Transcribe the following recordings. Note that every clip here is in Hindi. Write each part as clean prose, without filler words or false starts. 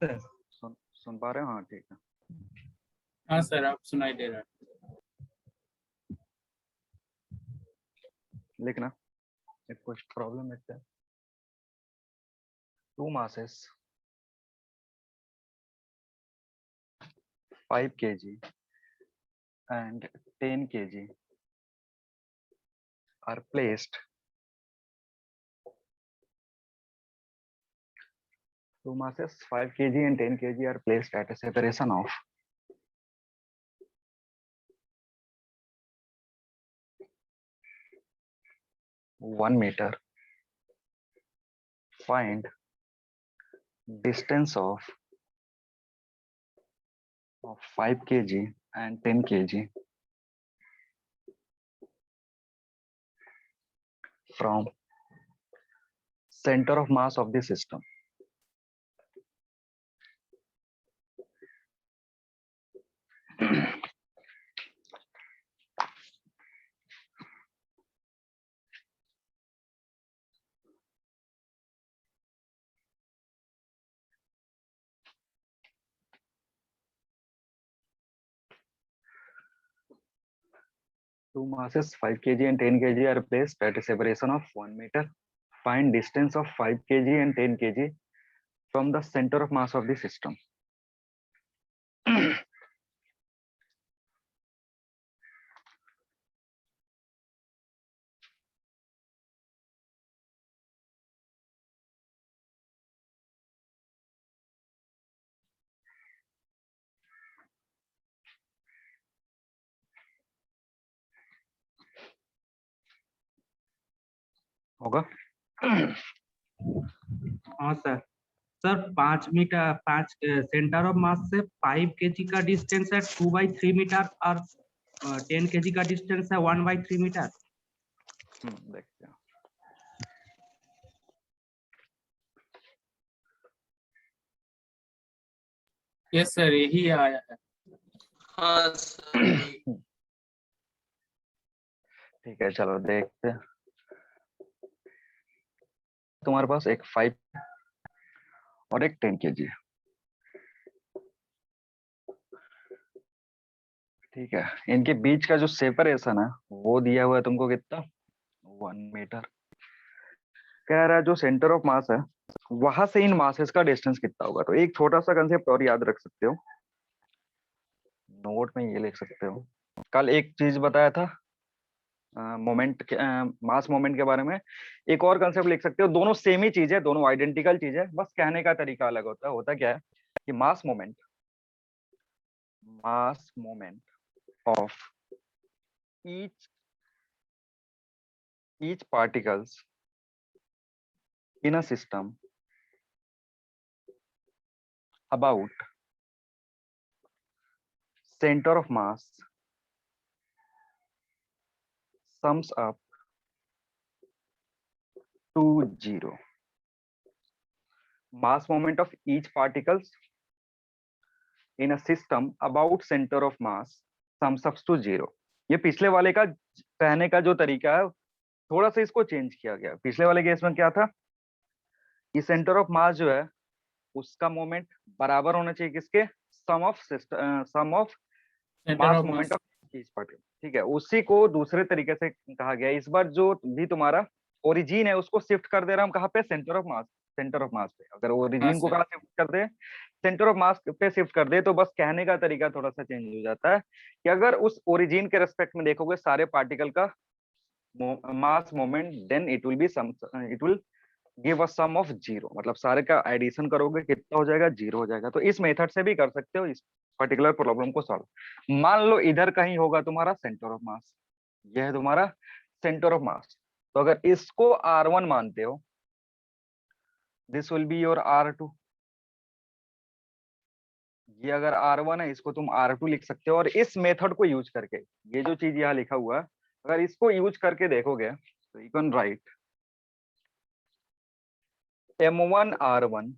सर? सुन पा रहे हो? हाँ ठीक है। हाँ सर, आप सुनाई दे रहा है। लिखना, एक कुछ प्रॉब्लम है। 2 masses 5 kg and 10 kg are placed. 2 masses 5 kg and 10 kg are placed at a separation of 1 meter. Find distance of 5 kg and 10 kg from center of mass of the system. Two masses 5 kg and 10 kg are placed at a separation of 1 meter. Find distance of 5 kg and 10 kg from the center of mass of the system. होगा? हाँ सर। सर 5 सेंटर ऑफ मास से 5 kg का डिस्टेंस है 2/3 मीटर और 10 kg का डिस्टेंस है 1/3 मीटर। देखते हैं। यस सर, यही आया है। हाँ सर। ठीक है, चलो देखते हैं। तुम्हारे पास एक 5 और एक 10 kg है। ठीक है, इनके बीच का जो सेपरेशन है वो दिया हुआ है तुमको कितना? 1 मीटर। कह रहा है जो सेंटर ऑफ मास है वहां से इन मासेस का डिस्टेंस कितना होगा। तो एक छोटा सा कंसेप्ट और याद रख सकते हो, नोट में ये लिख सकते हो। कल एक चीज बताया था मोमेंट मास मोमेंट के बारे में, एक और कंसेप्ट लिख सकते हो। दोनों सेम ही चीज है, दोनों आइडेंटिकल चीज है, बस कहने का तरीका अलग होता है। होता क्या है कि मास moment of each particles in a system about center of mass sums up to 0. Mass moment of each particles in a system about center of mass sums up to 0. ये पिछले वाले का कहने का जो तरीका है, थोड़ा सा इसको चेंज किया गया। पिछले वाले केस में क्या था, ये सेंटर ऑफ मास जो है उसका मोमेंट बराबर होना चाहिए किसके? Sum of mass moment of each particle. ठीक है, उसी को दूसरे तरीके से कहा गया। इस बार जो भी तुम्हारा ओरिजिन है उसको शिफ्ट कर दे रहा हम कहाँ पे? सेंटर ऑफ मास पे। अगर ओरिजिन को कहाँ शिफ्ट कर दे? सेंटर ऑफ मास पे शिफ्ट कर दे, तो बस कहने का तरीका थोड़ा सा चेंज हो जाता है कि अगर उस ओरिजिन के रेस्पेक्ट में देखोगे सारे पार्टिकल का mass moment, then it will give a sum of 0। मतलब सारे का एडिशन करोगे कितना हो जाएगा? 0 हो जाएगा। तो इस मेथड से भी कर सकते हो इस पर्टिकुलर प्रॉब्लम को सॉल्व। मान लो इधर कहीं होगा तुम्हारा सेंटर ऑफ मास, यह है तुम्हारा सेंटर ऑफ मास। तो अगर इसको R1 मानते हो, this will be your R2। ये अगर R1 है, इसको तुम R2 लिख सकते हो। और इस मेथड को यूज करके, ये जो चीज यहाँ लिखा हुआ है, अगर इसको यूज करके देखोगे तो you can write M1 R1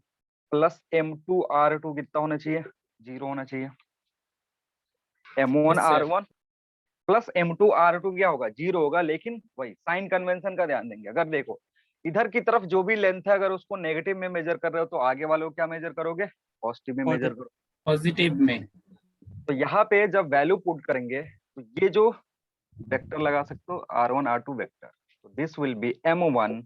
plus M2 R2 कितना होना चाहिए? 0 होना चाहिए। M1 R1 plus M2 R2 क्या होगा? 0 होगा। लेकिन वही साइन कन्वेंशन का ध्यान देंगे। अगर देखो इधर की तरफ जो भी लेंथ है अगर उसको नेगेटिव में मेजर कर रहे हो तो आगे वाले को क्या मेजर करोगे, पॉजिटिव में मेजर करो। पॉजिटिव में। तो यहाँ पे जब वैल्यू पुट करेंगे तो ये जो वेक्टर लगा सकते हो R1 R2 वेक्टर, तो this will be M1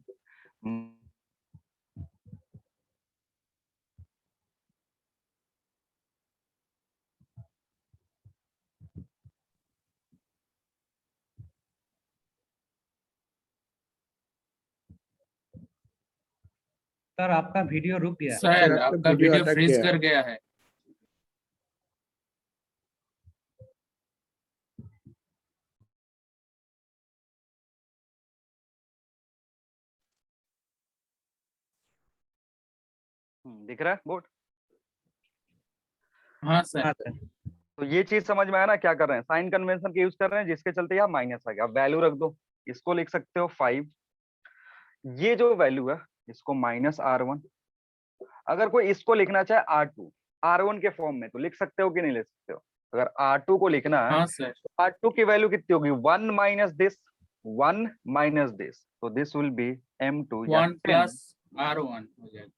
sir आपका वीडियो रुक गया। सर आपका आपका वीडियो वीडियो अटक फ्रीज गया। कर गया है। दिख रहा है बोर्ड। हाँ सर। हाँ सर। तो ये चीज समझ में आया ना, क्या कर रहे हैं, साइन कन्वेंशन के यूज कर रहे हैं जिसके चलते यहाँ माइनस आ गया। वैल्यू रख दो, इसको लिख सकते हो 5, ये जो वैल्यू है इसको -R1। अगर कोई इसको लिखना चाहे R2 R1 के फॉर्म में तो लिख सकते हो कि नहीं लिख सकते हो। अगर R2 को लिखना है हाँ सर। तो R2 की वैल्यू कितनी होगी, 1 माइनस दिस, 1 माइनस दिस, तो दिस विल बी M2 या 1 प्लस R1 हो जाएगा।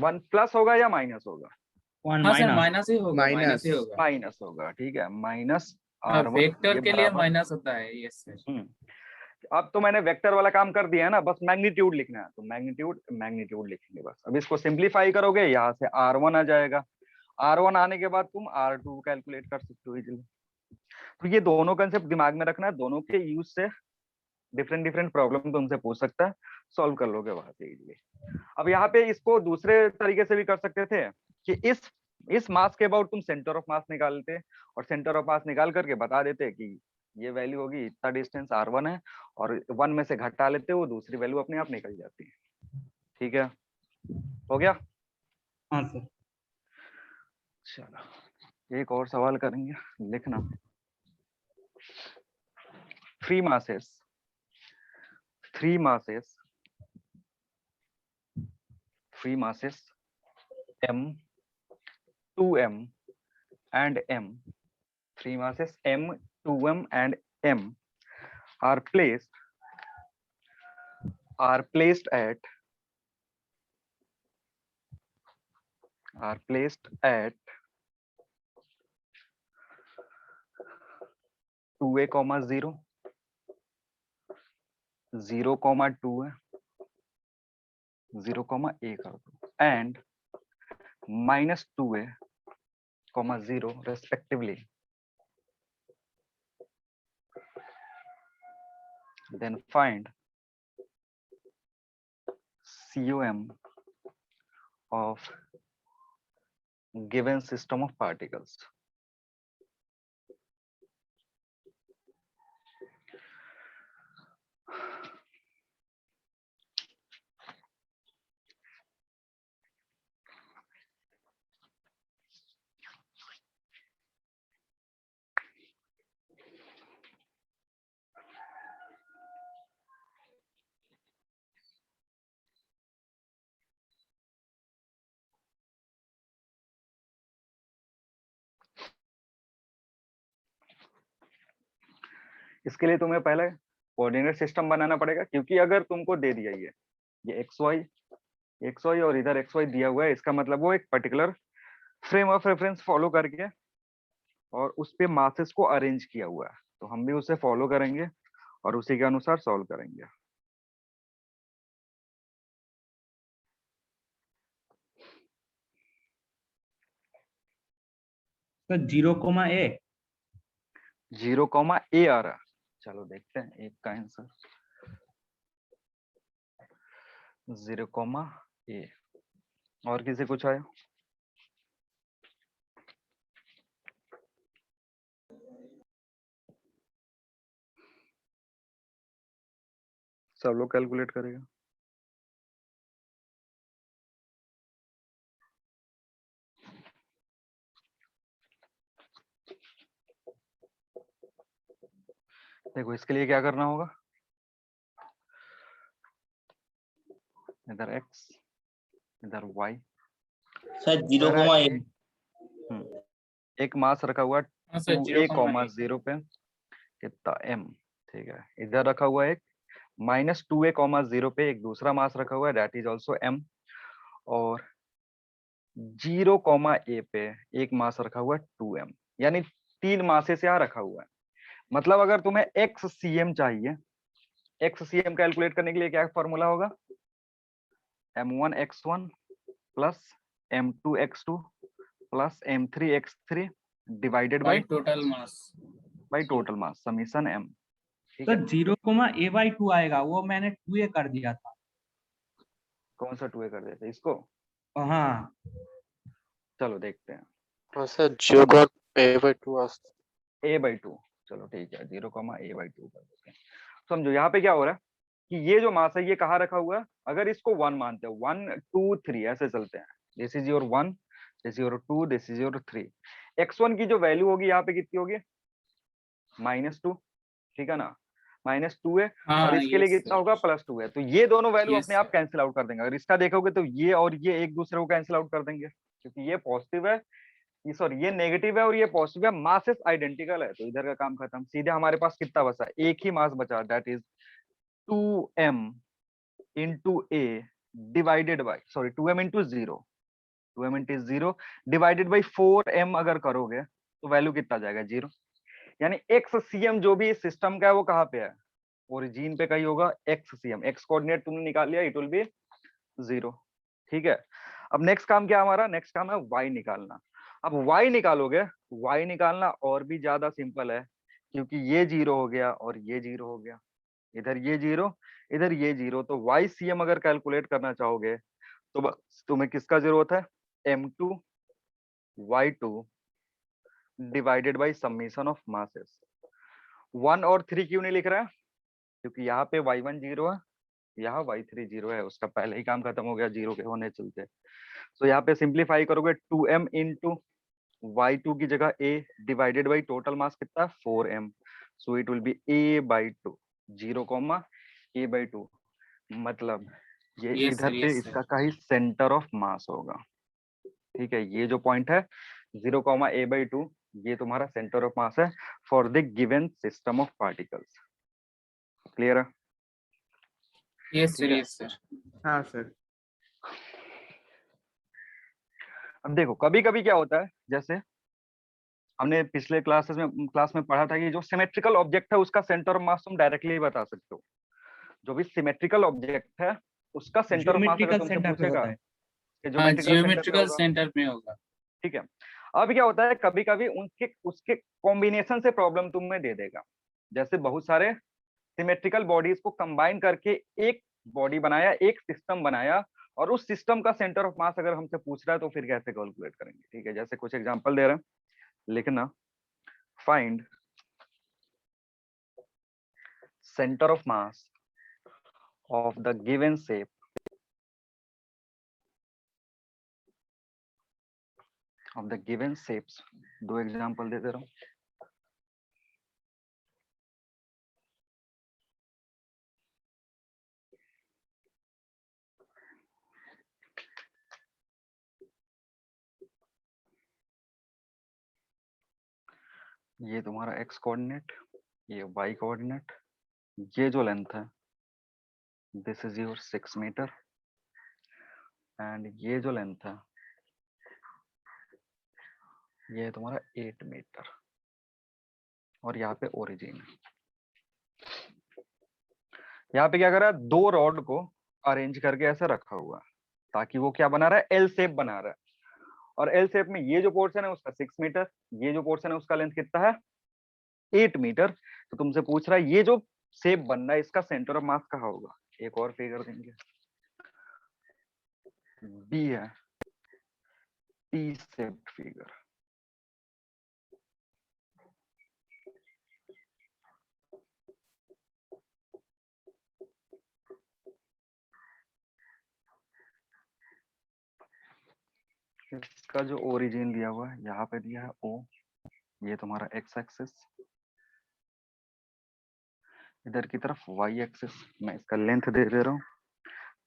1 प्लस होगा या माइनस होगा, वन हाँ सर माइनस। माइनस ही होगा, माइनस ही होगा। माइनस होगा, ठीक है, माइनस हाँ, R1 वेक्टर ये के लिए बराबर। माइनस होता है। Yes sir. अब तो मैंने वेक्टर वाला काम कर दिया है ना, बस मैग्नीट्यूड लिखना है, तो मैग्नीट्यूड मैग्नीट्यूड लिखेंगे बस। अब इसको सिंप्लीफाई करोगे, यहाँ से R1 आ जाएगा, R1 आने के बाद तुम R2 कैलकुलेट कर सकते हो इजीली। तो ये दोनों कंसेप्ट दिमाग में रखना है, दोनों के यूज से डिफरेंट डिफरेंट प्रॉब्लम तुमसे पूछ सकता है, सॉल्व कर लोगे वहां से इजीली। अब यहाँ पे इसको दूसरे तरीके से भी कर सकते थे कि इस मास के अबाउट तुम सेंटर ऑफ मास निकालते और सेंटर ऑफ मास निकाल करके बता देते कि ये वैल्यू होगी, इतना डिस्टेंस R1 है, और 1 में से घटा लेते वो दूसरी वैल्यू अपने आप निकल जाती है। ठीक है, हो गया। हाँ सर। चलो एक और सवाल करेंगे, लिखना। Three masses M, 2M and M, three masses M, 2M and M are placed at 2A, 0, 0, 2 है, 0, A कर दो, and -2A, 0 respectively. Then find COM of given system of particles. इसके लिए तुम्हें पहले कोऑर्डिनेट सिस्टम बनाना पड़ेगा, क्योंकि अगर तुमको दे दिया ये XY और इधर XY दिया हुआ है, इसका मतलब वो एक particular frame of reference follow करके और उस पे मासेस को अरेंज किया हुआ है, तो हम भी उसे फॉलो करेंगे और उसी के अनुसार सॉल्व करेंगे। Sir 0,A। 0,A आ रहा, चलो देखते हैं एक का आंसर 0,A। और किसी कुछ आया? सब लोग कैलकुलेट करेगा। देखो इसके लिए क्या करना होगा, इधर x इधर y, सर 0,A। एक मास रखा हुआ हाँ सर 2A, 0,8। 0 पे कितना m, ठीक है, इधर रखा हुआ एक -2a, 0 पे एक दूसरा मास रखा हुआ है, दैट इज ऑल्सो m, और 0, a पे एक मास रखा हुआ है 2m, यानी 3 मासेस यहाँ रखा हुआ है। मतलब अगर तुम्हें xcm चाहिए, xcm कैलकुलेट करने के लिए क्या फॉर्मूला होगा, m1x1 plus m2x2 plus m3x3 divided by by total mass. Total mass summation m। ठीक तो है, 0,a/2 आएगा, वो मैंने 2a कर दिया था। कौन सा 2a कर देते इसको, हाँ चलो देखते हैं। हाँ सर, 0,a/2 a/2, चलो ठीक है, 0,a/2 कर देते हैं। समझो यहाँ पे क्या हो रहा है कि ये जो मास है ये कहाँ रखा हुआ है, अगर इसको 1 मानते हैं, 1 2 3 ऐसे चलते हैं, this is your 1, this is your 2, this is your 3। x1 की जो वैल्यू होगी यहाँ पे कितनी होगी, -2, ठीक है ना, -2 है, और हाँ इसके लिए यस कितना सर, होगा, +2 है। तो ये दोनों वैल्यू यस अपने आप सर। कैंसिल आउट कर देंगे। अगर इसका देखोगे तो ये और ये एक दूसरे को कैंसिल आउट कर देंगे, क्योंकि ये पॉजिटिव है, ये सॉरी ये नेगेटिव है और ये पॉजिटिव है, मासेस आइडेंटिकल है, तो इधर का काम खत्म। सीधे हमारे पास कितना बचा, एक ही मास बचा, that is 2m into a divided by, sorry 2m into 0, 2m into 0 divided by 4m अगर करोगे तो वैल्यू कितना जाएगा, 0। यानी xcm जो भी इस सिस्टम का है वो कहाँ पे है, ओरिजिन पे कहीं होगा। xcm, x कोऑर्डिनेट तुमने निकाल लिया, इट विल बी 0। ठीक है, अब नेक्स्ट काम क्या हमारा, नेक्स्ट काम है y निकालना। अब y निकालोगे, y निकालना और भी ज्यादा सिंपल है, क्योंकि ये 0 हो गया और ये 0 हो गया, इधर ये 0, इधर ये 0, तो YCM अगर कैलकुलेट करना चाहोगे तो बस तुम्हें किसका जरूरत है, m2 y2 divided by summation of masses. 1 और 3 क्यों नहीं लिख रहा है, क्योंकि यहाँ पे y1 0 है, यहाँ y3 0 है, उसका पहले ही काम खत्म हो गया 0 के होने चलते। तो यहाँ पे सिंप्लीफाई करोगे, 2m into y2 की जगह a divided by total mass कितना, 4m, so it will B a/2, 0, मतलब ये यस इधर सर, पे यस इसका सर। का ही सेंटर ऑफ मास होगा। ठीक है, ये जो पॉइंट है 0, a/2, ये तुम्हारा सेंटर ऑफ मास है for the given system of particles. Clear है, यस ठीक सर, है। Yes sir. हाँ सर। अब देखो कभी कभी क्या होता है, जैसे हमने पिछले क्लास में पढ़ा था कि जो सिमेट्रिकल ऑब्जेक्ट है उसका सेंटर ऑफ मास तुम डायरेक्टली बता सकते हो। जो भी सिमेट्रिकल ऑब्जेक्ट है उसका सेंटर ऑफ मास अगर ज्योमेट्रिकल तुमसे सेंटर पे पूछेगा होता है। कि हाँ, ज्योमेट्रिकल सेंटर पे जियोमेट्रिकल होगा, सेंटर में होगा। ठीक है। अब क्या होता है, कभी कभी उनके उसके कॉम्बिनेशन से प्रॉब्लम तुम्हें दे देगा। जैसे बहुत सारे सिमेट्रिकल बॉडीज को कंबाइन करके एक बॉडी बनाया, एक सिस्टम बनाया, और उस सिस्टम का सेंटर ऑफ मास अगर हमसे पूछ रहा है तो फिर कैसे कैलकुलेट करेंगे। ठीक है, जैसे कुछ एग्जांपल दे रहे हैं, लिखना, find centre of mass of the given shape of the given shapes. 2 example दे दे रहा हूँ। ये तुम्हारा x कोऑर्डिनेट, ये y कोऑर्डिनेट, ये जो लेंथ है this is your 6 metre, and ये जो लेंथ है ये है तुम्हारा 8 मीटर, और यहाँ पे ओरिजिन है। यहाँ पे क्या कर रहा है, 2 रॉड को अरेंज करके ऐसे रखा हुआ है ताकि वो क्या बना रहा है, एल शेप बना रहा है। और एल शेप में ये जो पोर्शन है उसका 6 मीटर, ये जो पोर्शन है उसका लेंथ कितना है, 8 मीटर। तो तुमसे पूछ रहा है ये जो शेप बन रहा है इसका सेंटर ऑफ मास कहाँ होगा। एक और फिगर देंगे, बी है टी शेप्ड फिगर। इसका जो ओरिजिन दिया हुआ है यहाँ पे दिया है O, ये तुम्हारा x एक्सिस, इधर की तरफ y एक्सिस। मैं इसका लेंथ दे रहा हूँ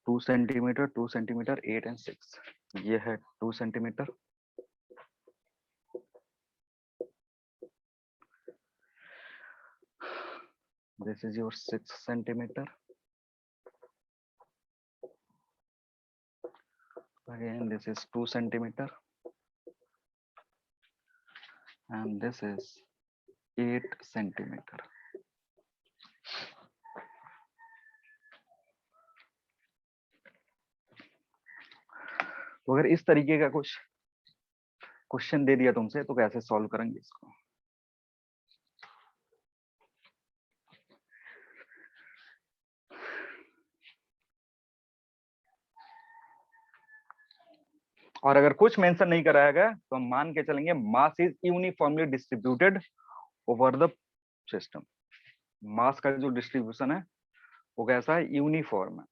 2 सेंटीमीटर, 2 सेंटीमीटर, 8 and 6, ये है 2 centimetre. This is your 6 centimetre, again this is 2 centimeter and this is 8 centimeter. तो अगर इस तरीके का कुछ क्वेश्चन दे दिया तुमसे तो कैसे सॉल्व करेंगे इसको? और अगर कुछ मेंशन नहीं कराया गया तो हम मान के चलेंगे mass is uniformly distributed over the system. Mass का जो डिस्ट्रीब्यूशन है वो कैसा है? यूनिफॉर्म है।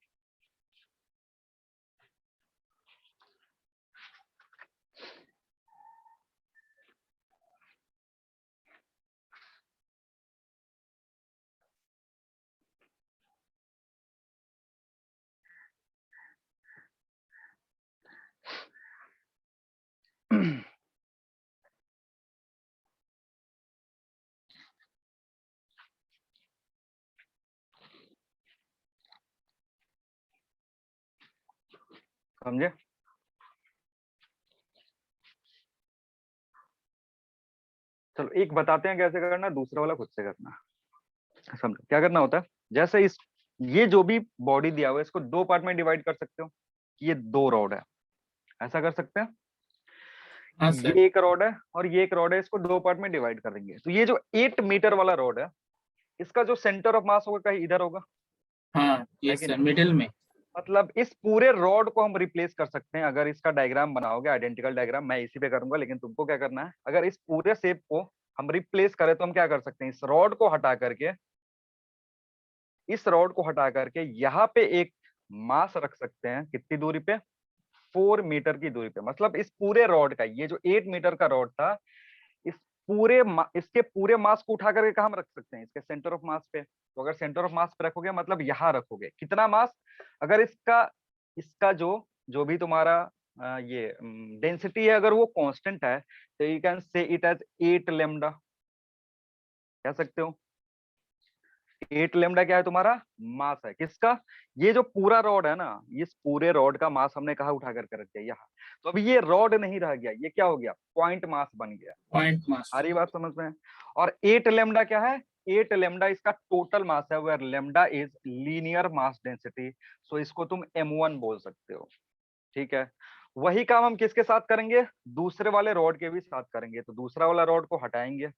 समझे? चलो एक बताते हैं कैसे करना, दूसरा वाला खुद से करना। समझो क्या करना होता है। जैसे इस ये जो भी बॉडी दिया हुआ है इसको दो पार्ट में डिवाइड कर सकते हो। ये दो रॉड है, ऐसा कर सकते हैं। हाँ सर। ये एक रॉड है और ये एक रॉड है, इसको दो पार्ट में डिवाइड कर देंगे। तो ये जो 8 मीटर वाला रॉड है इसका जो सेंटर ऑफ मास होगा कहीं इधर होगा, हाँ ये कि सर नहीं? मिडिल में। मतलब इस पूरे रॉड को हम रिप्लेस कर सकते हैं। अगर इसका डायग्राम बनाओगे, आइडेंटिकल डायग्राम, मैं इसी पे करूंगा, लेकिन तुमको क्या करना है, अगर इस पूरे शेप को हम रिप्लेस करें तो हम क्या कर सकते हैं, इस रॉड को हटा करके, इस रॉड को हटा करके यहाँ पे एक मास रख सकते हैं। कितनी दूरी पे? 4 मीटर की दूरी पे। मतलब इस पूरे रॉड का, ये जो 8 मीटर का रॉड था, इस इसके पूरे मास को उठा करके कहाँ हम रख सकते हैं? इसके सेंटर ऑफ मास पे। तो अगर सेंटर ऑफ मास पे रखोगे मतलब यहाँ रखोगे। कितना मास? अगर इसका इसका जो भी तुम्हारा ये डेंसिटी है, अगर वो कांस्टेंट है तो you can say it as 8 lambda. कह सकते हो 8 लैम्डा क्या है? तुम्हारा मास है। किसका? ये जो पूरा रॉड है ना, इस पूरे रॉड का मास हमने कहा उठा करके रख दिया यहाँ। तो अभी ये रॉड नहीं रह गया, ये क्या हो गया? पॉइंट मास बन गया। Point mass. सारी बात समझ में है? और 8 लैम्डा क्या है? 8 लैम्डा इसका टोटल मास है, where lambda is linear mass density. So इसको तुम m1 बोल सकते हो। ठीक है, वही काम हम किसके साथ करेंगे? दूसरे वाले रॉड के भी साथ करेंगे। तो दूसरा वाला रॉड को हटाएंगे,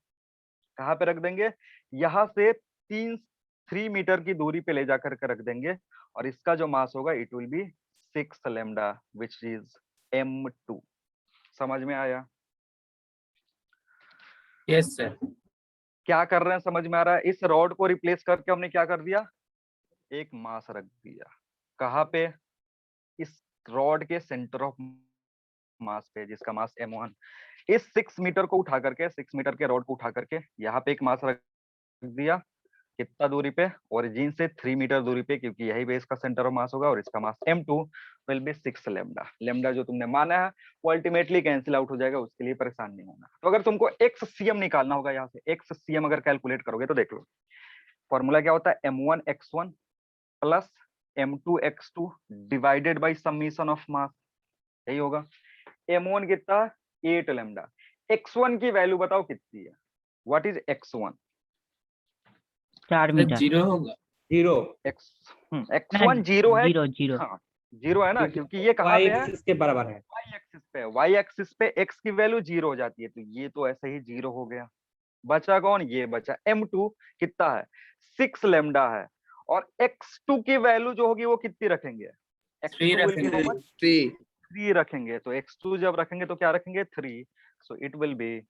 कहाँ पे रख देंगे? यहाँ से 3 मीटर की दूरी पे ले जाकर के रख देंगे। और इसका जो मास होगा it will B 6 lambda which is m2। समझ में आया? Yes sir. क्या कर रहे हैं समझ में आ रहा है? इस रॉड को रिप्लेस करके हमने क्या कर दिया? एक मास रख दिया। कहाँ पे? इस रॉड के सेंटर ऑफ मास पे, जिसका मास m1। इस 6 मीटर को उठा करके, 6 मीटर के रॉड को उठा करके यहाँ पे एक मास रख दिया। कितना दूरी पे? ओरिजिन से 3 मीटर दूरी पे, क्योंकि यही पे इसका सेंटर ऑफ मास होगा। और इसका मास m2 will be 6 lambda. Lambda जो तुमने माना है वो अल्टीमेटली कैंसिल आउट हो जाएगा, उसके लिए परेशान नहीं होना। तो अगर तुमको XCM निकालना होगा, यहाँ से XCM अगर कैलकुलेट करोगे तो देख लो फॉर्मूला क्या होता है? m1x1 plus m2x2 divided by summation of mass. यही होगा। m1 कितना? 8 लैम्डा। x1 की वैल्यू बताओ कितनी है? What is x1? 4 मीटर। 0 होगा। जीरो। x1 जीरो है। Zero zero. हाँ जीरो है ना, क्योंकि ये कहाँ पे है? इसके बराबर है। y एक्सिस पे। y एक्सिस पे x की वैल्यू 0 हो जाती है, तो ये तो ऐसे ही 0 हो गया। बचा कौन? ये बचा m2। कितना है? 6 लैम्डा है। और x2 की वैल्यू जो होगी वो कितनी रखेंगे? 3 रखेंगे। 3 रखेंगे। तो x2 जब रखेंगे तो क्या रखेंगे? 3। So it will B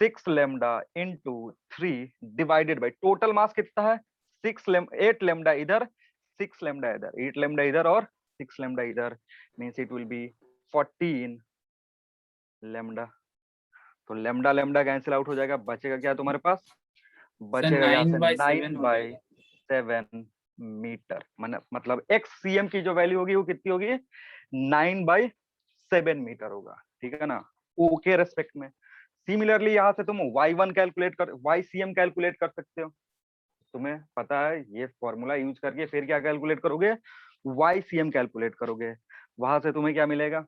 6 lambda into 3 divided by total mass कितना है? 8 लैम्डा इधर, 6 लैम्डा इधर, 8 लैम्डा इधर और 6 लैम्डा इधर, means it will B 14 lambda. तो लैम्डा लैम्डा कैंसिल आउट हो जाएगा। बचेगा क्या तुम्हारे पास? बचेगा यहाँ से 9/7 मीटर। मतलब XCM की जो वैल्यू होगी वो कितनी होगी? 9/7 मीटर होगा। ठीक है ना, O के रेस्पेक्ट में। सिमिलरली यहाँ से तुम y1 कैलकुलेट कर, YCM कैलकुलेट कर सकते हो। तुम्हें पता है ये फॉर्मूला यूज करके फिर क्या कैलकुलेट करोगे? YCM कैलकुलेट करोगे। वहां से तुम्हें क्या मिलेगा,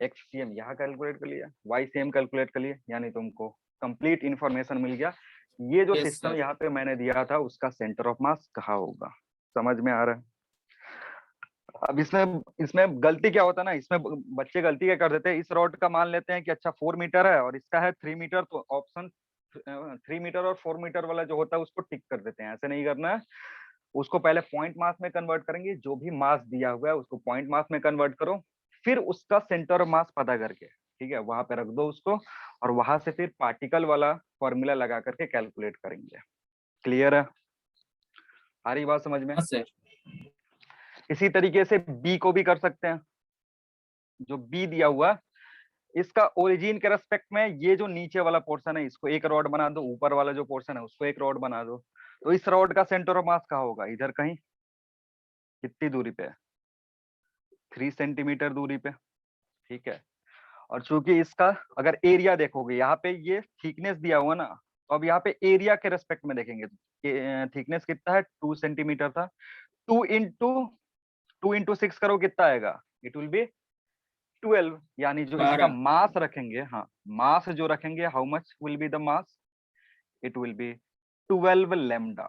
XCM यहाँ कैलकुलेट कर लिया, YCM कैलकुलेट कर लिया, यानी तुमको कंप्लीट इंफॉर्मेशन मिल गया। ये जो Yes, सिस्टम sir. यहाँ पे मैंने दिया था उसका सेंटर ऑफ मास कहाँ होगा, समझ में आ रहा है। अब इसमें इसमें गलती क्या होता है ना, इसमें बच्चे गलती क्या कर देते हैं, इस रॉड का मान लेते हैं कि अच्छा 4 मीटर है और इसका है 3 मीटर, तो ऑप्शन 3 मीटर और 4 मीटर वाला जो होता है उसको टिक कर देते हैं। ऐसे नहीं करना है, उसको पहले पॉइंट मास में कन्वर्ट करेंगे, जो भी मास दिया हुआ है उसको पॉइंट मास में कन्वर्ट करो, फिर उसका सेंटर ऑफ मास पता करके, ठीक है, वहां पे रख दो उसको, और वहां से फिर पार्टिकल वाला फॉर्मूला लगा करके कैलकुलेट करेंगे। क्लियर है, आ रही बात समझ में। हाँ सर। इसी तरीके से बी को भी कर सकते हैं। जो बी दिया हुआ, इसका ओरिजिन के रेस्पेक्ट में ये जो नीचे वाला पोर्शन है इसको एक रॉड बना दो, ऊपर वाला जो पोर्शन है उसको एक रॉड बना दो। तो इस रॉड का सेंटर ऑफ मास कहाँ होगा, इधर कहीं, कितनी दूरी पे, 3 सेंटीमीटर दूरी पे, ठीक है। और चूंकि इसका अगर एरिया देखोगे, यहाँ पे ये थिकनेस दिया हुआ ना, तो अब यहाँ पे एरिया के रेस्पेक्ट में देखेंगे, थिकनेस कितना है, 2 सेंटीमीटर था, 2 इंटू 6 करो कितना आएगा, इट विल बी 12, यानी जो इसका 12। मास रखेंगे, हाँ मास जो रखेंगे, how much will be the mass, it will B 12 lambda.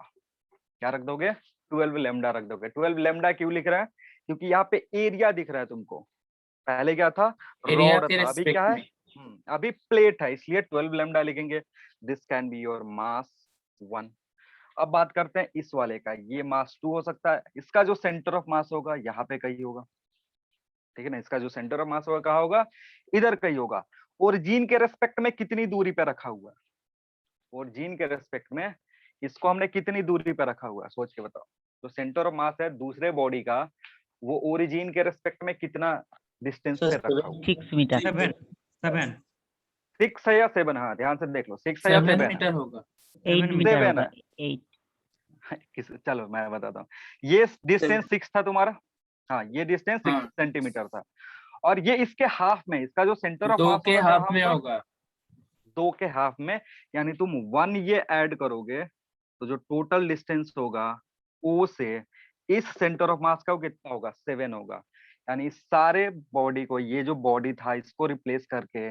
क्या रख दोगे, 12 लैम्डा रख दोगे। 12 लैम्डा क्यों लिख रहा है, क्योंकि यहाँ पे एरिया दिख रहा है तुमको, पहले क्या था, एरिया रॉड के था, अभी क्या रेस्पेक्ट है, में। अभी प्लेट है, इसलिए 12 लैम्डा लिखेंगे। दिस कैन बी योर मास 1। अब बात करते हैं इस वाले का, ये मास 2 हो सकता है, इसका जो सेंटर ऑफ मास होगा यहाँ पे कहीं होगा, ठीक है ना, इसका जो सेंटर ऑफ मास होगा कहाँ होगा, इधर कहीं होगा। ओरिजिन के रेस्पेक्ट में कितनी दूरी पे रखा हुआ है, ओरिजिन के रेस्पेक्ट में इसको हमने कितनी दूरी पे रखा हुआ है, सोच के बताओ। तो सेंटर ऑफ मास है दूसरे बॉडी का, वो ओरिजिन के रेस्पेक्ट में कितना डिस्टेंस सर पे रखा हुआ है, 6 मीटर 7 6 है या 7, हाँ ध्यान से देख लो, 6 है या 7 7 है, मीटर होगा। 8 मीटर 7 होगा, है। 8। चलो मैं बताता हूँ, ये डिस्टेंस 6 था तुम्हारा, हाँ ये डिस्टेंस 6 हाँ, सेंटीमीटर था, और ये इसके हाफ में, इसका जो सेंटर ऑफ 2 मास के होगा हाफ कहाँ में होगा, होगा। 2 के हाफ में, यानी तुम 1 ये ऐड करोगे तो जो टोटल डिस्टेंस होगा ओ से इस सेंटर ऑफ मास का वो कितना होगा, 7 होगा। यानी इस सारे बॉडी को, ये जो बॉडी था इसको रिप्लेस करके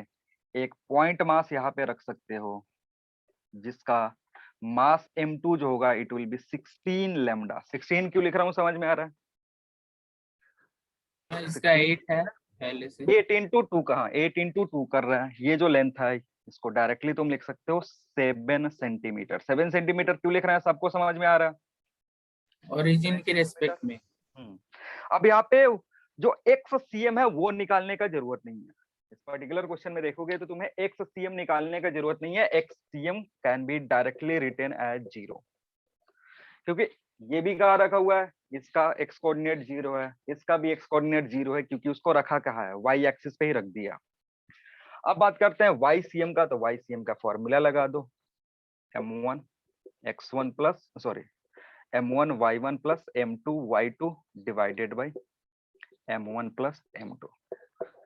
एक पॉइंट मास यहाँ पे रख सकते हो, जिसका मास m2 जो होगा इट विल बी 16 लैम्डा। 16 क्यों लिख रहा हूँ, समझ में आ रहा है, हाँ, इसका 8 है पहले से। 8 इंटू 2 कहाँ, 8 इंटू 2 कर रहा है, ये जो लेंथ है इसको डायरेक्टली तुम लिख सकते हो 7 सेंटीमीटर। 7 सेंटीमीटर क्यों लिख रहे हैं, सबको समझ में आ रहा है। ओरिजिन के रेस्पेक्ट में। अब यहाँ पे जो XCM है वो निकालने का जरूरत नहीं है, इस पर्टिकुलर क्वेश्चन में देखोगे तो तुम्हें XCM निकालने का जरूरत नहीं है, XCM can be directly written as 0, क्योंकि ये भी कहाँ रखा हुआ है, इसका x कोऑर्डिनेट 0 है, इसका भी x कोऑर्डिनेट 0 है, क्योंकि उसको रखा कहाँ है, y एक्सिस पे ही रख दिया। अब बात करते हैं YCM का, तो YCM का फॉर्मूला लगा दो, m1 x1 plus sorry m1 y1 plus m2 y2 divided by m1 plus m2,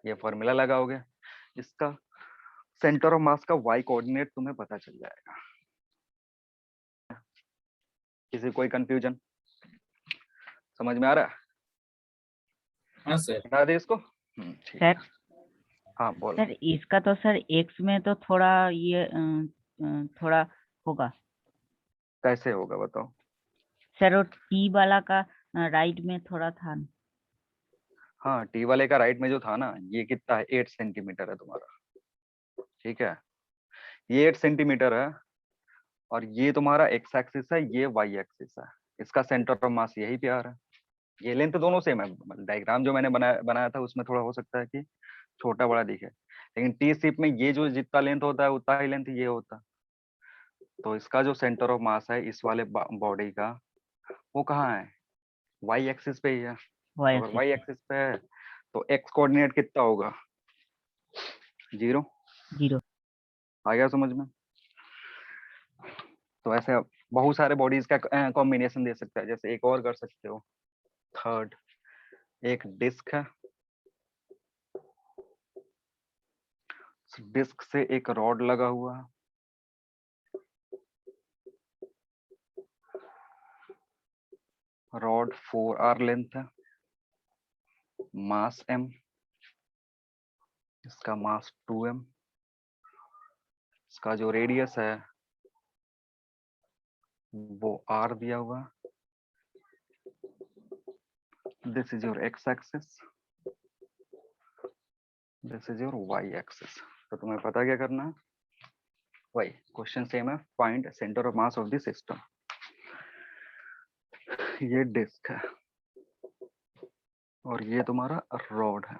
ये फॉर्मूला लगाओगे, इसका सेंटर ऑफ मास का y कोऑर्डिनेट तुम्हें पता चल जाएगा। किसी कोई कंफ्यूजन, समझ में आ रहा है, हाँ सर। बता दे इसको। ठीक है, सर हाँ बोलो। सर इसका तो सर एक्स में तो थोड़ा ये थोड़ा होगा कैसे होगा बताओ, सर, वो टी वाला का राइट में थोड़ा था। हाँ टी वाले का राइट में जो था ना, ये कितना है, 8 सेंटीमीटर है तुम्हारा, ठीक है, ये 8 सेंटीमीटर है, और ये तुम्हारा एक्स एक्सिस है, ये वाई एक्सिस है, इसका सेंटर ऑफ मास यही पे आ रहा है, ये लेंथ दोनों सेम है। डायग्राम जो मैंने बनाया था उसमें थोड़ा हो सकता है कि छोटा बड़ा दिखे, लेकिन टी शिप में ये जो जितना लेंथ होता है उतना ही लेंथ ये होता है। तो इसका जो सेंटर ऑफ मास है इस वाले बॉडी का, वो कहाँ है, वाई एक्सिस पे ही है। अगर वाई एक्सिस पे है तो एक्स कोऑर्डिनेट कितना होगा, 0। 0। आ गया समझ में। तो ऐसे बहुत सारे बॉडीज का कॉम्बिनेशन दे सकता है, जैसे एक और कर सकते हो, थर्ड, एक डिस्क है, डिस्क से एक रॉड लगा हुआ है, रॉड 4r लेंथ है, मास m, इसका मास 2m, इसका जो रेडियस है वो r दिया हुआ। This is your x axis, this is your y axis. तो तुम्हें पता क्या करना है, वही क्वेश्चन सेम है, find centre of mass of the system. ये डिस्क है और ये तुम्हारा रॉड है।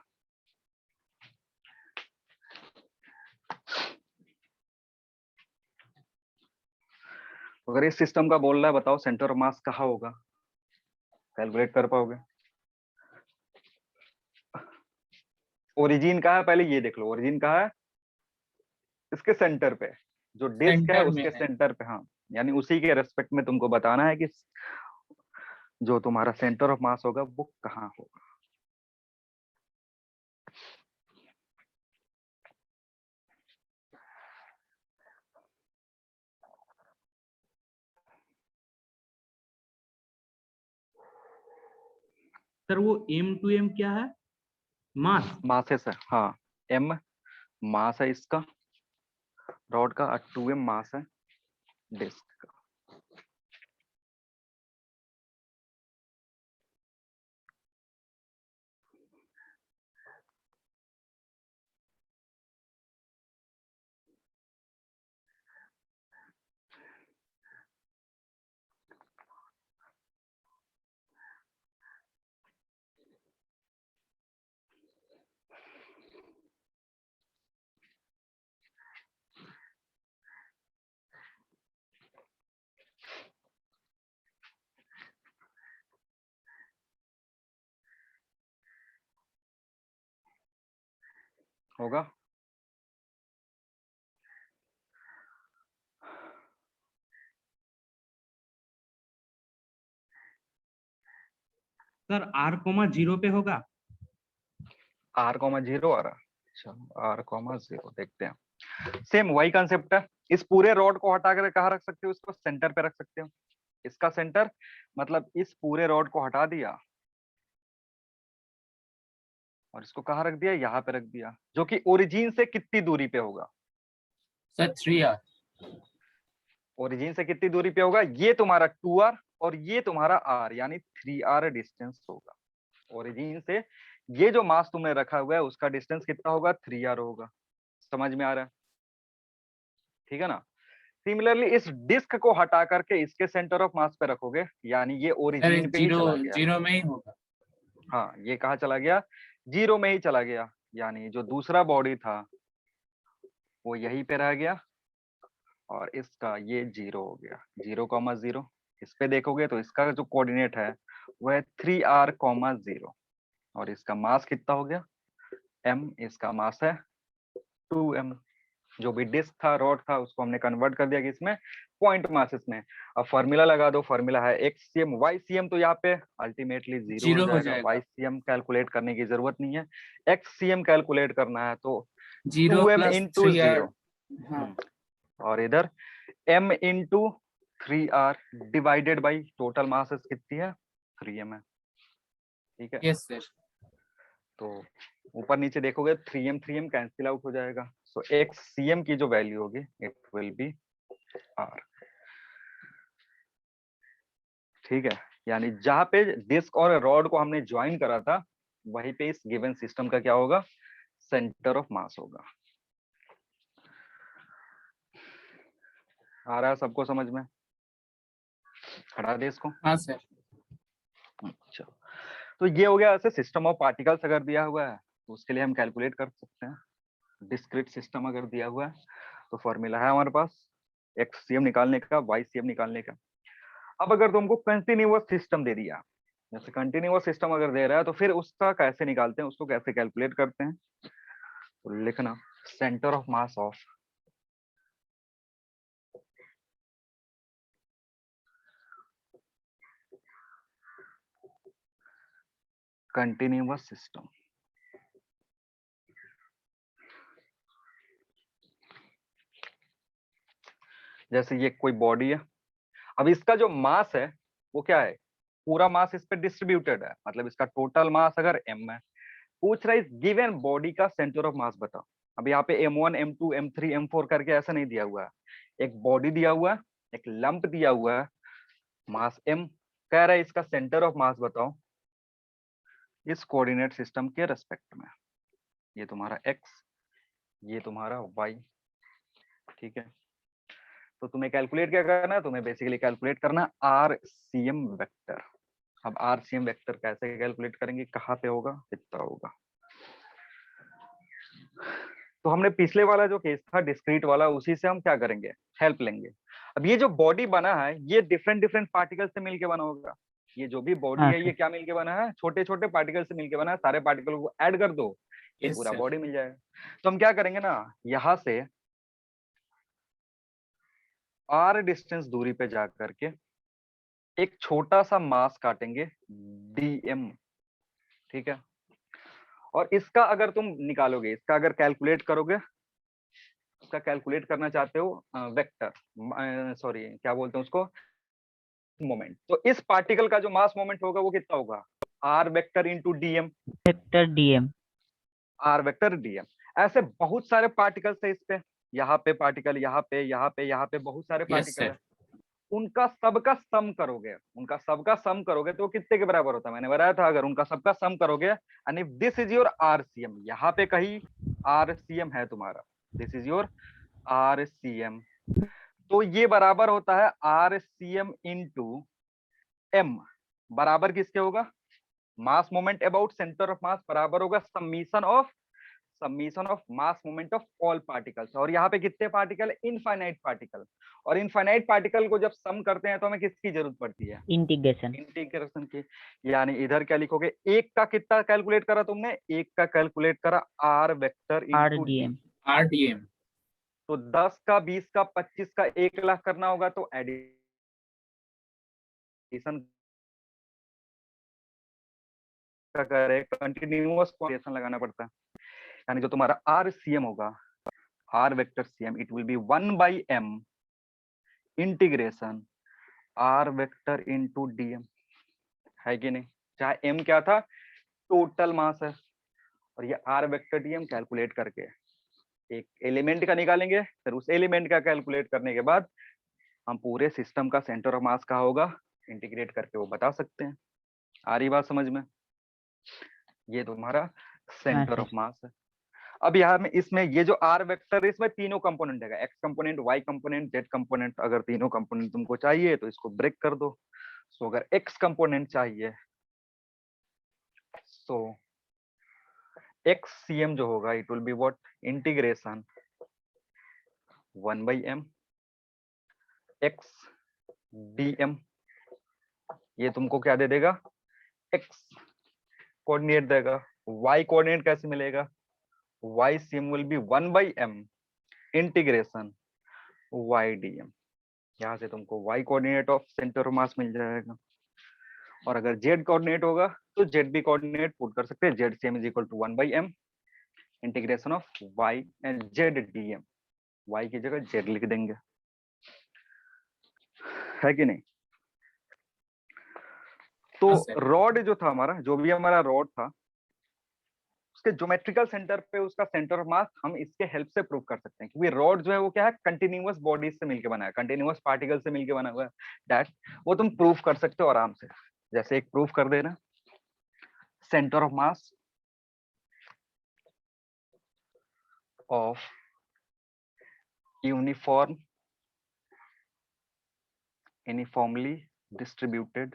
अगर इस सिस्टम का बोल रहा है बताओ सेंटर ऑफ मास कहाँ होगा, कैलकुलेट कर पाओगे? ओरिजिन कहाँ है, पहले ये देख लो, ओरिजिन कहाँ है? इसके सेंटर पे, जो डिस्क है सेंटर में उसके है। सेंटर पे। हाँ, यानी उसी के रेस्पेक्ट में तुमको बताना है कि जो तुम्हारा सेंटर ऑफ मास होगा वो कहाँ होगा। सर वो M2M क्या है? मास। मासेस है, हाँ। m मास है इसका रॉड का, और 2m मास है डिस्क का। होगा? सर R,0 पे होगा। r,0 आ रहा। चलो r,0 देखते हैं। सेम वही कंसेप्ट है, इस पूरे रॉड को हटा कर कहाँ रख सकते हो, इसको सेंटर पे रख सकते हो। इसका सेंटर मतलब इस पूरे रॉड को हटा दिया और इसको कहाँ रख दिया, यहाँ पे रख दिया, जो कि ओरिजिन से कितनी दूरी पे होगा? Sir 3r। ओरिजिन से कितनी दूरी पे होगा? ये तुम्हारा 2r और ये तुम्हारा r, यानी 3r डिस्टेंस होगा। ओरिजिन से ये जो मास तुमने रखा हुआ है उसका डिस्टेंस कितना होगा? 3r होगा। समझ में आ रहा है? ठीक है ना? सिमिलरली इस डिस्क को हटा करके इसके सेंटर ऑफ मास पे रखोगे, यानी ये सर ओरिजिन पे ही जीरो चला गया। जीरो में ही होगा। हाँ, ये कहाँ चला गया? 0 में ही चला गया, यानी जो दूसरा बॉडी था वो यहीं पे रह गया और इसका ये 0 हो गया। 0,0 इस पे देखोगे तो इसका जो कोऑर्डिनेट है वो है 3r,0 और इसका मास कितना हो गया? m, इसका मास है 2m। जो भी डिस्क था, रॉड था, उसको हमने कन्वर्ट कर दिया कि इसमें पॉइंट मासेस में। अब फॉर्मूला लगा दो, फॉर्मूला है XCM YCM, तो यहाँ पे अल्टीमेटली 0 हो 0 हो जाएगा। जाएगा। YCM कैलकुलेट करने की जरूरत नहीं है, XCM कैलकुलेट करना है तो 0 2m प्लस इंटू 3r। 0, हाँ और इधर m into 3r divided by total masses कितनी है? 3m है। ठीक है, यस सर। तो ऊपर नीचे देखोगे 3m कैंसिल आउट हो जाएगा। सो XCM की जो वैल्यू होगी इट विल बी r। ठीक है, यानी जहां पे डिस्क और रॉड को हमने ज्वाइन करा था वहीं पे इस गिवन सिस्टम का क्या होगा? सेंटर ऑफ मास होगा। आ रहा है सबको समझ में? हटा दे इसको। हाँ सर। अच्छा, तो ये हो गया ऐसे सिस्टम ऑफ पार्टिकल्स अगर दिया हुआ है तो उसके लिए हम कैलकुलेट कर सकते हैं। डिस्क्रीट सिस्टम अगर दिया हुआ है तो फॉर्मूला है हमारे पास XCM निकालने का, YCM निकालने का। अब अगर तुमको कंटिन्यूअस सिस्टम दे दिया, जैसे कंटिन्यूअस सिस्टम अगर दे रहा है तो फिर उसका कैसे निकालते हैं, उसको कैसे कैलकुलेट करते हैं? तो लिखना centre of mass of continuous system. जैसे ये कोई बॉडी है, अब इसका जो मास है वो क्या है? पूरा मास इस पे डिस्ट्रीब्यूटेड है, मतलब इसका टोटल मास अगर m है पूछ रहा है इस गिवन बॉडी का सेंटर ऑफ मास बताओ। अब यहाँ पे M1 M2 M3 M4 करके ऐसा नहीं दिया हुआ है, एक बॉडी दिया हुआ है, एक लंप दिया हुआ है, मास m, कह रहा है इसका सेंटर ऑफ मास बताओ इस कोऑर्डिनेट सिस्टम के रेस्पेक्ट में। ये तुम्हारा x, ये तुम्हारा y, ठीक है। तो तुम्हें कैलकुलेट क्या करना है, तुम्हें बेसिकली कैलकुलेट करना RCM वेक्टर। अब RCM वेक्टर कैसे कैलकुलेट करेंगे, कहाँ पे होगा, कितना होगा। तो हमने पिछले वाला जो केस था डिस्क्रीट वाला, उसी से हम क्या करेंगे, हेल्प लेंगे। अब ये जो बॉडी बना है ये डिफरेंट डिफरेंट पार्टिकल से मिलके बना होगा। ये जो भी बॉडी हाँ है ये क्या मिलके बना है, छोटे छोटे पार्टिकल से मिलके बना है। सारे पार्टिकल को ऐड कर दो, ये Yes, पूरा sir. बॉडी मिल जाएगा। तो हम क्या करेंगे ना, यहाँ से r डिस्टेंस दूरी पे जा करके एक छोटा सा मास काटेंगे dm, ठीक है। और इसका अगर तुम निकालोगे, इसका अगर कैलकुलेट करोगे, इसका कैलकुलेट करना चाहते हो वेक्टर, सॉरी क्या बोलते हैं उसको, मोमेंट, तो इस पार्टिकल का जो मास मोमेंट होगा वो कितना होगा, r vector into dm, vector DM. r vector dm। ऐसे बहुत सारे पार्टिकल्स है इस पे, यहाँ पे पार्टिकल, यहाँ पे, यहाँ पे, यहाँ पे बहुत सारे Yes, पार्टिकल sir. है। उनका सबका सम करोगे, उनका सबका सम करोगे तो कितने के बराबर होता है, मैंने बताया था। अगर उनका सबका सम करोगे and if this is your RCM, यहाँ पे कहीं RCM है तुम्हारा, दिस इज योर RCM, तो ये बराबर होता है RCM इंटू m, बराबर किसके होगा, मास मोमेंट अबाउट सेंटर ऑफ मास बराबर होगा summation of mass moment of all particles. और यहाँ पे कितने पार्टिकल, इनफाइनाइट पार्टिकल। और इनफाइनाइट पार्टिकल को जब सम करते हैं तो हमें किसकी जरूरत पड़ती है, इंटीग्रेशन। इंटीग्रेशन की। यानी इधर क्या लिखोगे, एक का कितना कैलकुलेट करा तुमने, एक का कैलकुलेट करा r vector into RDM. RDM. तो 10 का 20 का 25 का 1 लाख करना होगा तो एडिशन का करे, कंटिन्यूअस क्वांटिटेशन लगाना पड़ता है। यानी जो तुम्हारा RCM होगा, r vector CM, it will B 1/m integration r vector into dm, है कि नहीं। चाहे m क्या था, टोटल मास है, और ये r वेक्टर dm कैलकुलेट करके एक एलिमेंट का निकालेंगे, फिर उस एलिमेंट का कैलकुलेट करने के बाद हम पूरे सिस्टम का सेंटर ऑफ मास कहाँ होगा, इंटीग्रेट करके वो बता सकते हैं। आ रही बात समझ में, ये तुम्हारा सेंटर ऑफ मास है। अब यहाँ में इसमें ये जो r वेक्टर है इसमें तीनों कंपोनेंट है, x component, y component, z component. अगर तीनों कंपोनेंट तुमको चाहिए तो इसको ब्रेक कर दो। सो अगर x कंपोनेंट चाहिए सो XCM जो होगा it will be what, integration 1/m x dm। ये तुमको क्या दे देगा, x कोऑर्डिनेट देगा। y कोऑर्डिनेट कैसे मिलेगा, YCM will be 1/m integration y dm। यहाँ से तुमको y coordinate of centre of mass मिल जाएगा। और अगर z कोऑर्डिनेट होगा तो z भी कोऑर्डिनेट पुट कर सकते हैं, ZCM is equal to 1/m integration of y and z dm। y की जगह z लिख देंगे, है कि नहीं। तो हाँ, sir. रॉड जो था हमारा, जो भी हमारा रॉड था, उसके ज्योमेट्रिकल सेंटर पे उसका सेंटर ऑफ मास हम इसके हेल्प से प्रूव कर सकते हैं, क्योंकि रॉड जो है वो क्या है, कंटिन्यूअस बॉडीज से मिलके बना है, कंटिन्यूअस पार्टिकल से मिलके बना हुआ है। दैट वो तुम प्रूव कर सकते हो आराम से। जैसे एक प्रूफ कर देना, centre of mass of uniformly distributed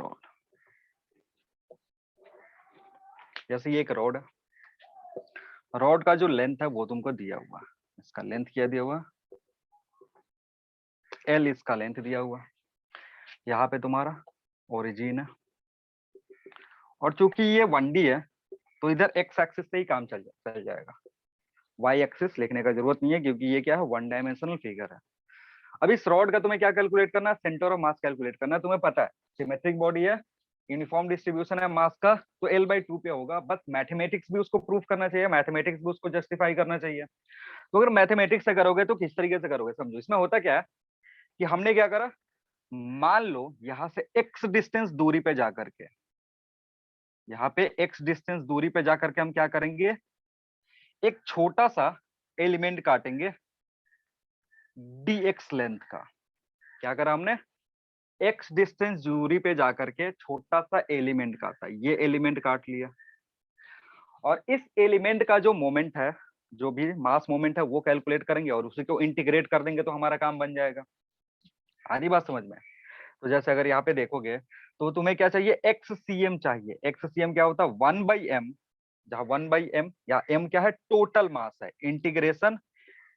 rod. जैसे ये एक रॉड है, रॉड का जो लेंथ है वो तुमको दिया हुआ, इसका लेंथ क्या दिया हुआ, L इसका लेंथ दिया हुआ। यहाँ पे तुम्हारा ओरिजिन है, और चूंकि ये 1D है तो इधर x एक्सिस से ही काम चल जाएगा, y एक्सिस लिखने का जरूरत नहीं है क्योंकि ये क्या है, 1 डायमेंशनल फिगर है। अब इस रॉड का तुम्हें क्या कैलकुलेट करना है, सेंटर ऑफ मास कैलकुलेट करना है। तुम्हें पता है सिमेट्रिक बॉडी है, यूनिफॉर्म डिस्ट्रीब्यूशन है मास का तो L/2 पे होगा, बस मैथमेटिक्स भी उसको प्रूफ करना चाहिए, मैथमेटिक्स भी उसको जस्टिफाई करना चाहिए। तो अगर मैथमेटिक्स से करोगे तो किस तरीके से करोगे समझो। इसमें होता क्या है कि हमने क्या करा, मान लो यहां से x डिस्टेंस दूरी पे जाकर के, यहाँ पे x डिस्टेंस दूरी पे जाकर के हम क्या करेंगे, एक छोटा सा एलिमेंट काटेंगे dx लेंथ का। क्या करा हमने, x डिस्टेंस दूरी पे जाकर के छोटा सा एलिमेंट काटा, ये एलिमेंट काट लिया, और इस एलिमेंट का जो मोमेंट है, जो भी मास मोमेंट है वो कैलकुलेट करेंगे और उसी को इंटीग्रेट कर देंगे तो हमारा काम बन जाएगा। आधी बात समझ में। तो जैसे अगर यहाँ पे देखोगे तो तुम्हें क्या चाहिए, XCM चाहिए। XCM क्या होता है, 1/m, जहां 1/m या m क्या है, टोटल मास है, इंटीग्रेशन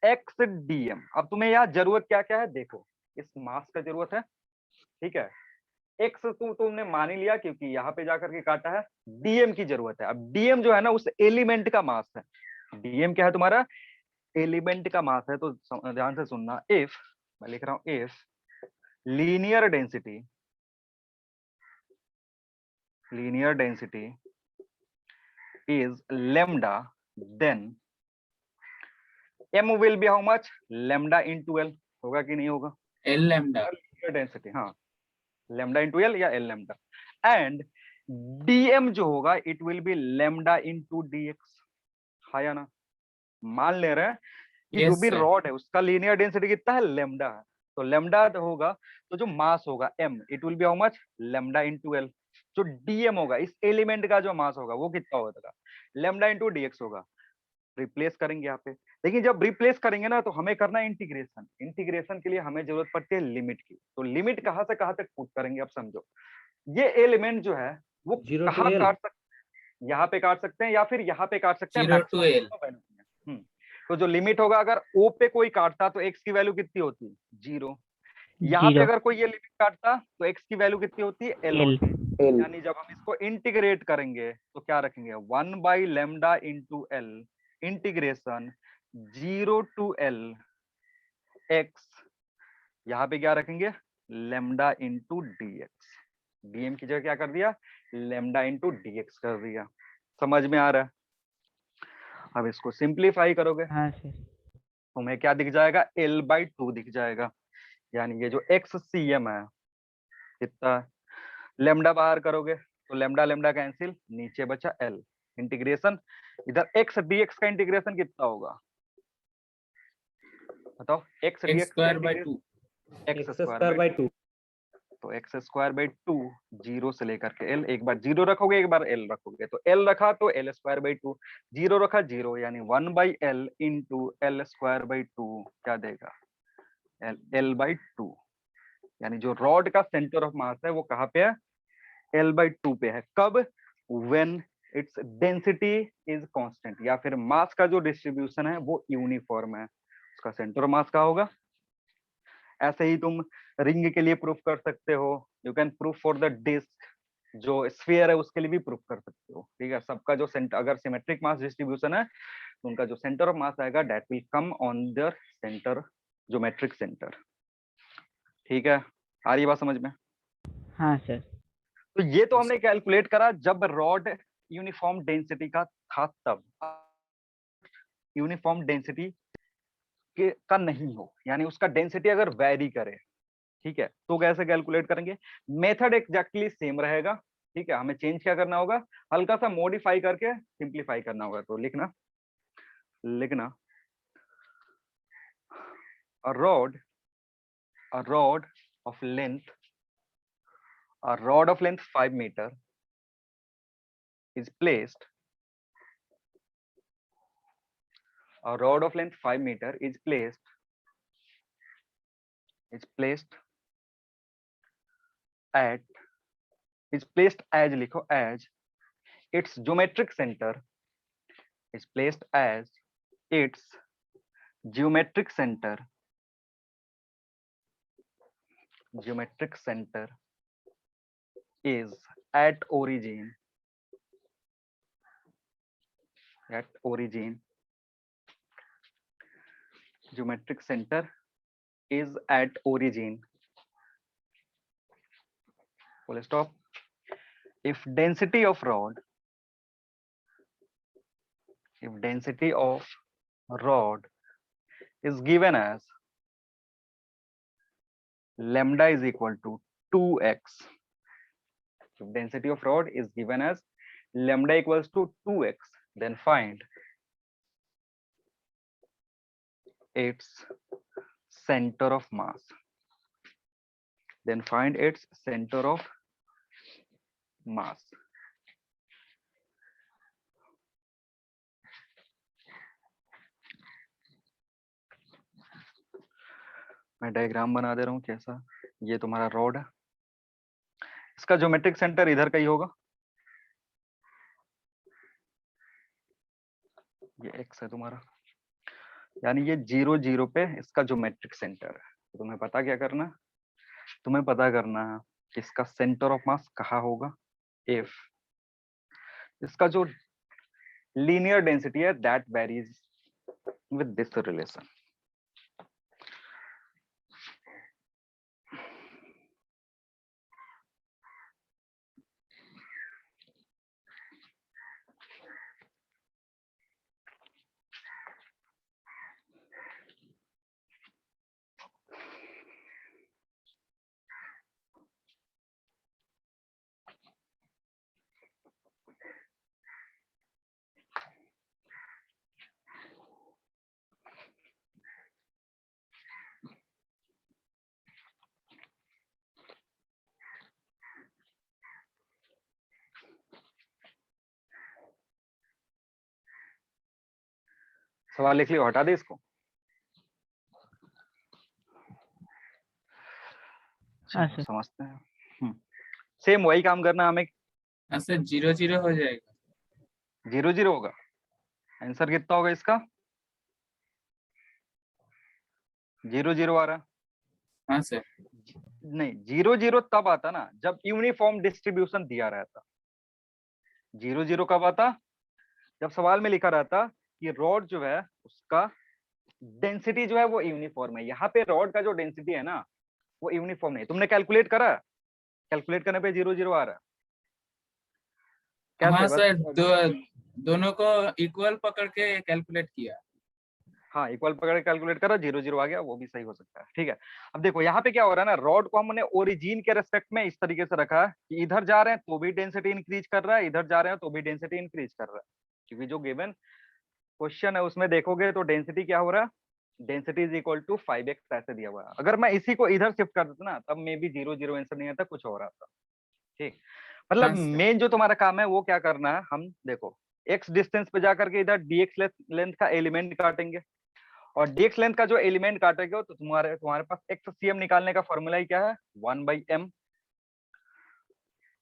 x dm। अब तुम्हें यहाँ जरूरत क्या क्या है, देखो इस मास का जरूरत है, ठीक है, x तो तुमने मान ही लिया क्योंकि यहाँ पे जाकर के काटा है, dm की जरूरत है। अब dm जो है ना उस एलिमेंट का मास है, dm क्या है तुम्हारा, एलिमेंट का मास है। तो ध्यान से सुनना, इफ मैं लिख रहा हूं, if linear density is lambda, then m will be how much, lambda into l। होगा कि नहीं होगा, L lambda, लीनियर डेंसिटी, हाँ lambda into l या l lambda, एंड dm जो होगा it will B lambda into dx। हाँ या ना, मान ले रहे हैं कि Yes, जो भी sir. रॉड है उसका लीनियर डेंसिटी कितना है, lambda है, तो lambda होगा तो जो मास होगा m, it will B how much, lambda into l। जो dm होगा इस एलिमेंट का जो मास होगा वो कितना होगा, lambda into dx होगा। रिप्लेस करेंगे यहाँ पे, लेकिन जब रिप्लेस करेंगे ना तो हमें करना है इंटीग्रेशन। इंटीग्रेशन के लिए हमें जरूरत पड़ती है लिमिट की। तो लिमिट कहाँ से कहाँ तक पुट करेंगे, अब समझो, ये एलिमेंट जो है वो 0 to कहाँ L। काट सकते हैं, यहाँ पे काट सकते हैं या फिर यहाँ पे काट सकते हैं, 0 to L। मैक्सिमम। तो जो लिमिट होगा, अगर O पे कोई काटता तो x की वैल्यू कितनी होती, 0। यहाँ पे जीरो अगर कोई ये लिमिट काटता तो x की वैल्यू कितनी होती है, L L। होती। यानी जब हम इसको इंटीग्रेट करेंगे तो क्या रखेंगे, 1/λ into l integration 0 to l x, यहाँ पे क्या रखेंगे, lambda into dx। dm की जगह क्या कर दिया, lambda into dx कर दिया। समझ में आ रहा है। अब इसको सिंप्लीफाई करोगे हाँ सर। तुम्हें क्या दिख जाएगा, L/2 दिख जाएगा। यानी ये जो XCM है कितना, लेमडा बाहर करोगे तो लेमडा लेमडा कैंसिल, नीचे बचा L। इंटीग्रेशन इधर x dx का इंटीग्रेशन कितना होगा, बताओ, x X dx का square by integration 2। x square by 2। तो x स्क्वायर बाय 2 0 से लेकर के L, एक बार 0 रखोगे एक बार L रखोगे, तो L रखा तो L स्क्वायर बाय 2, 0 रखा 0, यानी 1/L into L square by 2 क्या देगा, L/2। यानी जो रॉड का सेंटर ऑफ मास है वो कहाँ पे है, L/2 पे है। कब, when its density is constant, या फिर मास का जो डिस्ट्रीब्यूशन है वो यूनिफॉर्म है, उसका सेंटर ऑफ मास कहाँ होगा। ऐसे ही तुम रिंग के लिए प्रूफ कर सकते हो, you can proof for the disc, जो स्फीयर है उसके लिए भी प्रूफ कर सकते हो, ठीक है। सबका जो सेंटर, अगर सिमेट्रिक मास डिस्ट्रीब्यूशन है तो उनका जो सेंटर ऑफ मास आएगा that will come on their centre, geometric centre, ठीक है। आ रही बात समझ में। हाँ सर। तो ये तो हमने कैलकुलेट करा जब रॉड यूनिफॉर्म डेंसिटी का था, तब यूनिफॉर्म डेंसिटी का नहीं हो, यानी उसका डेंसिटी अगर वेरी करे, ठीक है, तो कैसे कैलकुलेट करेंगे, मेथड एग्जैक्टली सेम रहेगा, ठीक है। हमें चेंज क्या करना होगा, हल्का सा मॉडिफाई करके सिंप्लीफाई करना होगा। तो लिखना a rod of length 5 meter is placed, a rod of length 5 meter is placed at, is placed as, लिखो as, its geometric center is placed as its geometric center is at origin, geometric center is at origin, full stop, if density of rod is given as lambda is equal to 2x, if density of rod is given as lambda equals to 2x, then find its center of mass. Then find its center of mass. मैं डायग्राम बना दे रहा हूँ कैसा। ये तुम्हारा रॉड है, इसका ज्योमेट्रिक सेंटर इधर का ही होगा, ये x है तुम्हारा, यानी ये 0 0 पे इसका ज्योमेट्रिक सेंटर है। तो तुम्हें पता क्या करना है, तुम्हें पता करना है कि इसका सेंटर ऑफ मास कहाँ होगा। इफ इसका जो लीनियर डेंसिटी है that varies with this relation. सवाल लिख लियो, हटा दे इसको। हाँ सर। समझते हैं। सेम वही काम करना हमें। हाँ सर 0 0 हो जाएगा। 0 0 होगा। आंसर कितना होगा इसका? 0 0 आ रहा। हाँ सर। नहीं, 0 0 तब आता ना जब यूनिफॉर्म डिस्ट्रीब्यूशन दिया रहता। 0 0 कब आता? जब सवाल में लिखा रहता कि रॉड जो है उसका डेंसिटी जो है वो यूनिफॉर्म है। यहाँ पे रॉड का जो डेंसिटी है ना वो यूनिफॉर्म नहीं। तुमने कैलकुलेट करा? कैलकुलेट करने पे 0 0 आ रहा। हाँ सर, दोनों को इक्वल पकड़ के कैलकुलेट किया। हाँ, इक्वल पकड़ के कैलकुलेट करा, 0 0 आ गया, वो भी सही हो सकता है। ठीक है, अब देखो यहाँ पे क्या हो रहा है ना, रॉड को हमने ओरिजिन के रेस्पेक्ट में इस तरीके से रखा है कि इधर जा रहे हैं तो भी डेंसिटी इंक्रीज कर रहा है, इधर जा रहे हैं तो भी डेंसिटी इंक्रीज कर रहा है। क्योंकि जो गिवन क्वेश्चन है उसमें देखोगे तो डेंसिटी क्या हो रहा है, density is equal to 5x ऐसे दिया हुआ है। अगर मैं इसी को इधर शिफ्ट कर देता ना तब मे बी 0 0 आंसर नहीं आता, कुछ हो रहा था। ठीक, मतलब मेन जो तुम्हारा काम है वो क्या करना है, हम देखो x डिस्टेंस पे जाकर के इधर dx लेंथ का एलिमेंट काटेंगे और dx लेंथ का जो एलिमेंट काटेंगे तो तुम्हारे पास x cm निकालने का फॉर्मूला ही क्या है, 1/m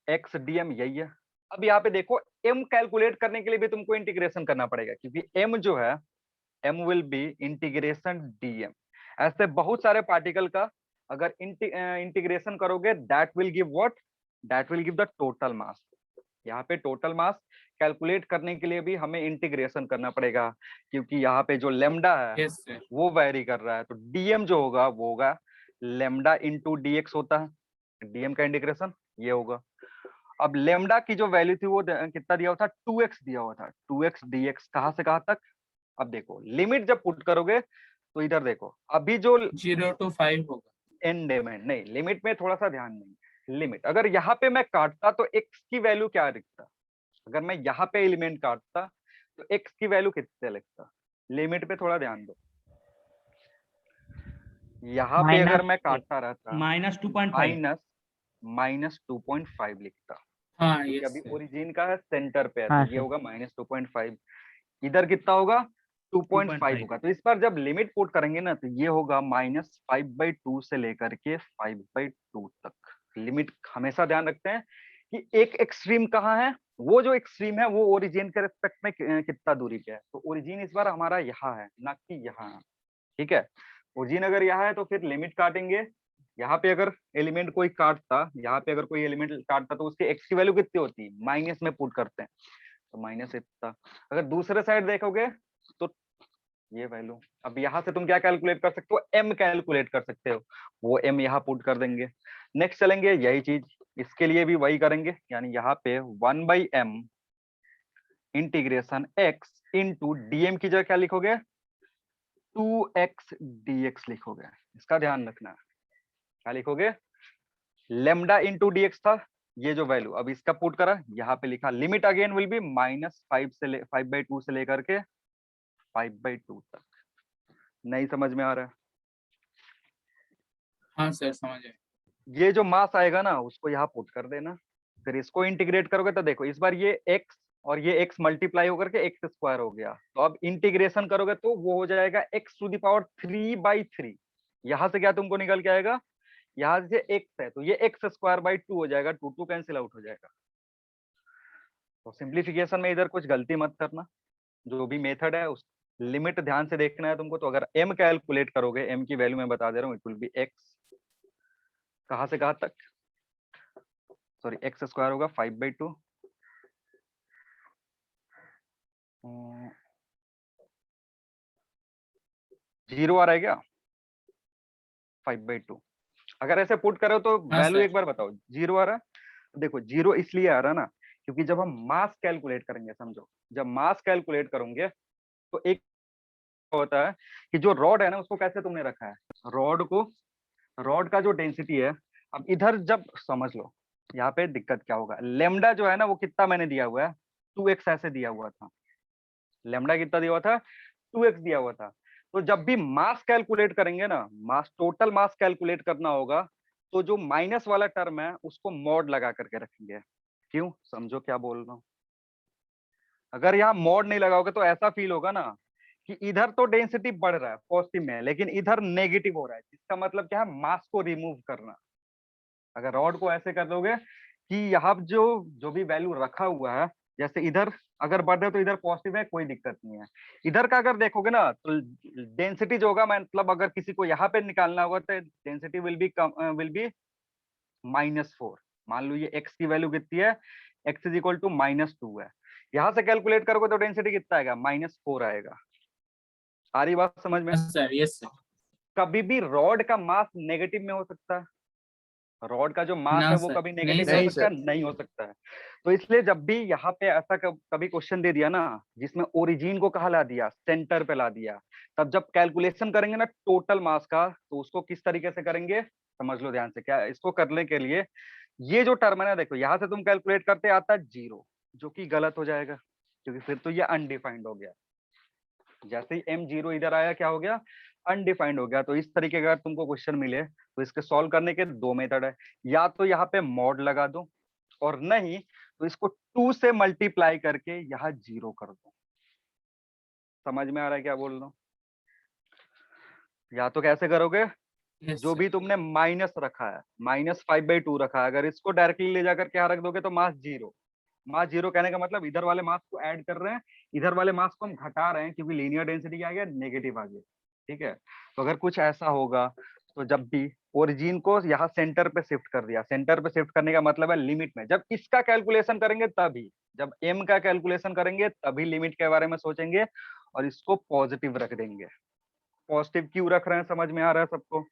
x dm, यही है। अब यहाँ पे देखो m कैलकुलेट करने के लिए भी तुमको इंटीग्रेशन करना पड़ेगा क्योंकि m जो है m will be integration dm। ऐसे बहुत सारे पार्टिकल का अगर इंटीग्रेशन करोगे that will give what, that will give the total mass. यहाँ पे टोटल मास कैलकुलेट करने के लिए भी हमें इंटीग्रेशन करना पड़ेगा क्योंकि यहाँ पे जो लेमडा है वो वेरी कर रहा है। तो dm जो होगा वो होगा लेमडा इंटू dx होता है, dm का इंटीग्रेशन ये होगा। अब लेमडा की जो वैल्यू थी वो कितना दिया हुआ था, 2x दिया हुआ था। 2x dx कहाँ से कहाँ तक? अब देखो लिमिट जब पुट करोगे तो इधर देखो अभी जो 0 to 5 होगा। एंड में नहीं, लिमिट में थोड़ा सा ध्यान नहीं। लिमिट अगर यहाँ पे मैं काटता तो x की वैल्यू क्या लिखता, अगर मैं यहाँ पे एलिमेंट काटता तो x की वैल्यू कितने लिखता। लिमिट पे थोड़ा ध्यान दो। यहाँ पे अगर मैं काटता रहता माइनस 2.5 लिखता। हाँ क्योंकि अभी yes, ओरिजिन का है सेंटर पे है हाँ, तो ये होगा -2.5। इधर कितना होगा 2.5 होगा। तो इस पर जब लिमिट पुट करेंगे ना तो ये होगा -5/2 से लेकर के 5/2 तक। लिमिट हमेशा ध्यान रखते हैं कि एक एक्सट्रीम कहाँ है, वो जो एक्सट्रीम है वो ओरिजिन के रेस्पेक्ट में कितना दूरी पे है। तो ओरिजिन इस बार हमारा यहाँ है ना कि यहाँ है। ठीक है, ओरिजिन अगर यहाँ है तो फिर लिमिट काटेंगे। यहाँ पे अगर एलिमेंट कोई काटता, यहाँ पे अगर कोई एलिमेंट काटता तो उसकी एक्स की वैल्यू कितनी होती, माइनस में पुट करते हैं तो माइनस इतना। अगर दूसरे साइड देखोगे तो ये वैल्यू। अब यहाँ से तुम क्या कैलकुलेट कर सकते हो, m कैलकुलेट कर सकते हो, वो m यहाँ पुट कर देंगे। नेक्स्ट चलेंगे यही चीज, इसके लिए भी वही करेंगे, यानी यहाँ पे 1/m integration x into dm की जगह क्या लिखोगे, 2x dx लिखोगे। इसका ध्यान रखना है, क्या लिखोगे, लेमडा इंटू dx था ये जो वैल्यू, अब इसका पुट करा यहाँ पे लिखा, लिमिट अगेन विल बी -5/2 से लेकर के 5/2 तक। नहीं समझ में आ रहा है? हाँ सर समझ गए। ये जो मास आएगा ना उसको यहाँ पुट कर देना, फिर इसको इंटीग्रेट करोगे तो देखो इस बार ये x और ये x मल्टीप्लाई होकर के x स्क्वायर हो गया, तो अब इंटीग्रेशन करोगे तो वो हो जाएगा x⁻³ यहाँ से क्या तुमको निकल के आएगा, यहाँ से x है तो ये x²/2 हो जाएगा, 2 कैंसिल आउट हो जाएगा। तो सिंप्लीफिकेशन में इधर कुछ गलती मत करना, जो भी मेथड है उस लिमिट ध्यान से देखना है तुमको। तो अगर m कैलकुलेट करोगे, m की वैल्यू मैं बता दे रहा हूँ, इट विल बी x, कहाँ से कहाँ तक, सॉरी x² होगा 5/2, जीरो आ रहा है क्या, 5/2। अगर ऐसे पुट करो तो हाँ वैल्यू सर। एक बार बताओ, जीरो आ रहा है? देखो जीरो इसलिए आ रहा है ना क्योंकि जब हम मास कैलकुलेट करेंगे, समझो जब मास कैलकुलेट करोगे तो एक होता है कि जो रॉड है ना उसको कैसे तुमने रखा है, रॉड का जो डेंसिटी है, अब इधर जब समझ लो यहाँ पे दिक्कत क्या होगा, लेमडा जो है ना वो कितना मैंने दिया हुआ है, 2x ऐसे दिया हुआ था, लेमडा कितना दिया हुआ था, 2x दिया हुआ था। तो जब भी मास कैलकुलेट करेंगे ना, मास टोटल मास कैलकुलेट करना होगा, तो जो माइनस वाला टर्म है उसको मॉड लगा करके रखेंगे। क्यों, समझो क्या बोल रहा हूँ। अगर यहाँ मॉड नहीं लगाओगे तो ऐसा फील होगा ना कि इधर तो डेंसिटी बढ़ रहा है पॉजिटिव में, लेकिन इधर नेगेटिव हो रहा है, इसका मतलब क्या है, मास को रिमूव करना। अगर रॉड को ऐसे कर दोगे कि यहाँ जो भी वैल्यू रखा हुआ है, जैसे इधर अगर बढ़ रहे हो तो इधर पॉजिटिव है, कोई दिक्कत नहीं है। इधर का अगर देखोगे ना तो डेंसिटी जो होगा, मतलब अगर किसी को यहाँ पे निकालना होगा तो डेंसिटी विल बी -4। मान लो ये x की वैल्यू कितनी है, x इज इक्वल टू -2 है, यहाँ से कैलकुलेट करोगे तो डेंसिटी कितना आएगा, -4 आएगा। आ रही बात समझ में? हाँ सर, यस सर। कभी भी रॉड का मास नेगेटिव में हो सकता है, रॉड का जो मास ना है वो सर, कभी नहीं नेगेटिव में हो नहीं सकता है, सर। नहीं हो सकता है। तो इसलिए जब भी यहाँ पे ऐसा कभी क्वेश्चन दे दिया ना जिसमें ओरिजिन को कहाँ ला दिया, सेंटर पे ला दिया, तब जब कैलकुलेशन करेंगे ना टोटल मास का, तो उसको किस तरीके से करेंगे समझ लो ध्यान से। क्या इसको करने के लिए ये जो टर्म है ना, देखो यहाँ से तुम कैलकुलेट करते आता है 0, जो कि गलत हो जाएगा क्योंकि फिर तो ये अनडिफाइंड हो गया। जैसे ही m0 इधर आया क्या हो गया, अनडिफाइंड हो गया। तो इस तरीके का अगर तुमको क्वेश्चन मिले तो इसके सॉल्व करने के दो मेथड है, या तो यहाँ पे मॉड लगा दो, और नहीं तो इसको 2 से मल्टीप्लाई करके यहाँ 0 कर दो। समझ में आ रहा है क्या बोल रहा हूँ? या तो कैसे करोगे, यस जो सर। भी तुमने माइनस रखा है, -5/2 रखा है, अगर इसको डायरेक्टली ले जाकर के यहाँ रख दोगे तो मास जीरो कहने का मतलब इधर वाले मास को ऐड कर रहे हैं, इधर वाले मास को हम घटा रहे हैं, क्योंकि लीनियर डेंसिटी क्या आ गया, नेगेटिव आ गया। ठीक है, तो अगर कुछ ऐसा होगा तो जब भी ओरिजिन को यहाँ सेंटर पे शिफ्ट कर दिया, सेंटर पे शिफ्ट करने का मतलब है लिमिट में, जब इसका कैलकुलेशन करेंगे तभी, जब m का कैलकुलेशन करेंगे तभी लिमिट के बारे में सोचेंगे, और इसको पॉजिटिव रख देंगे। पॉजिटिव क्यों रख रहे हैं, समझ में आ रहा है सबको?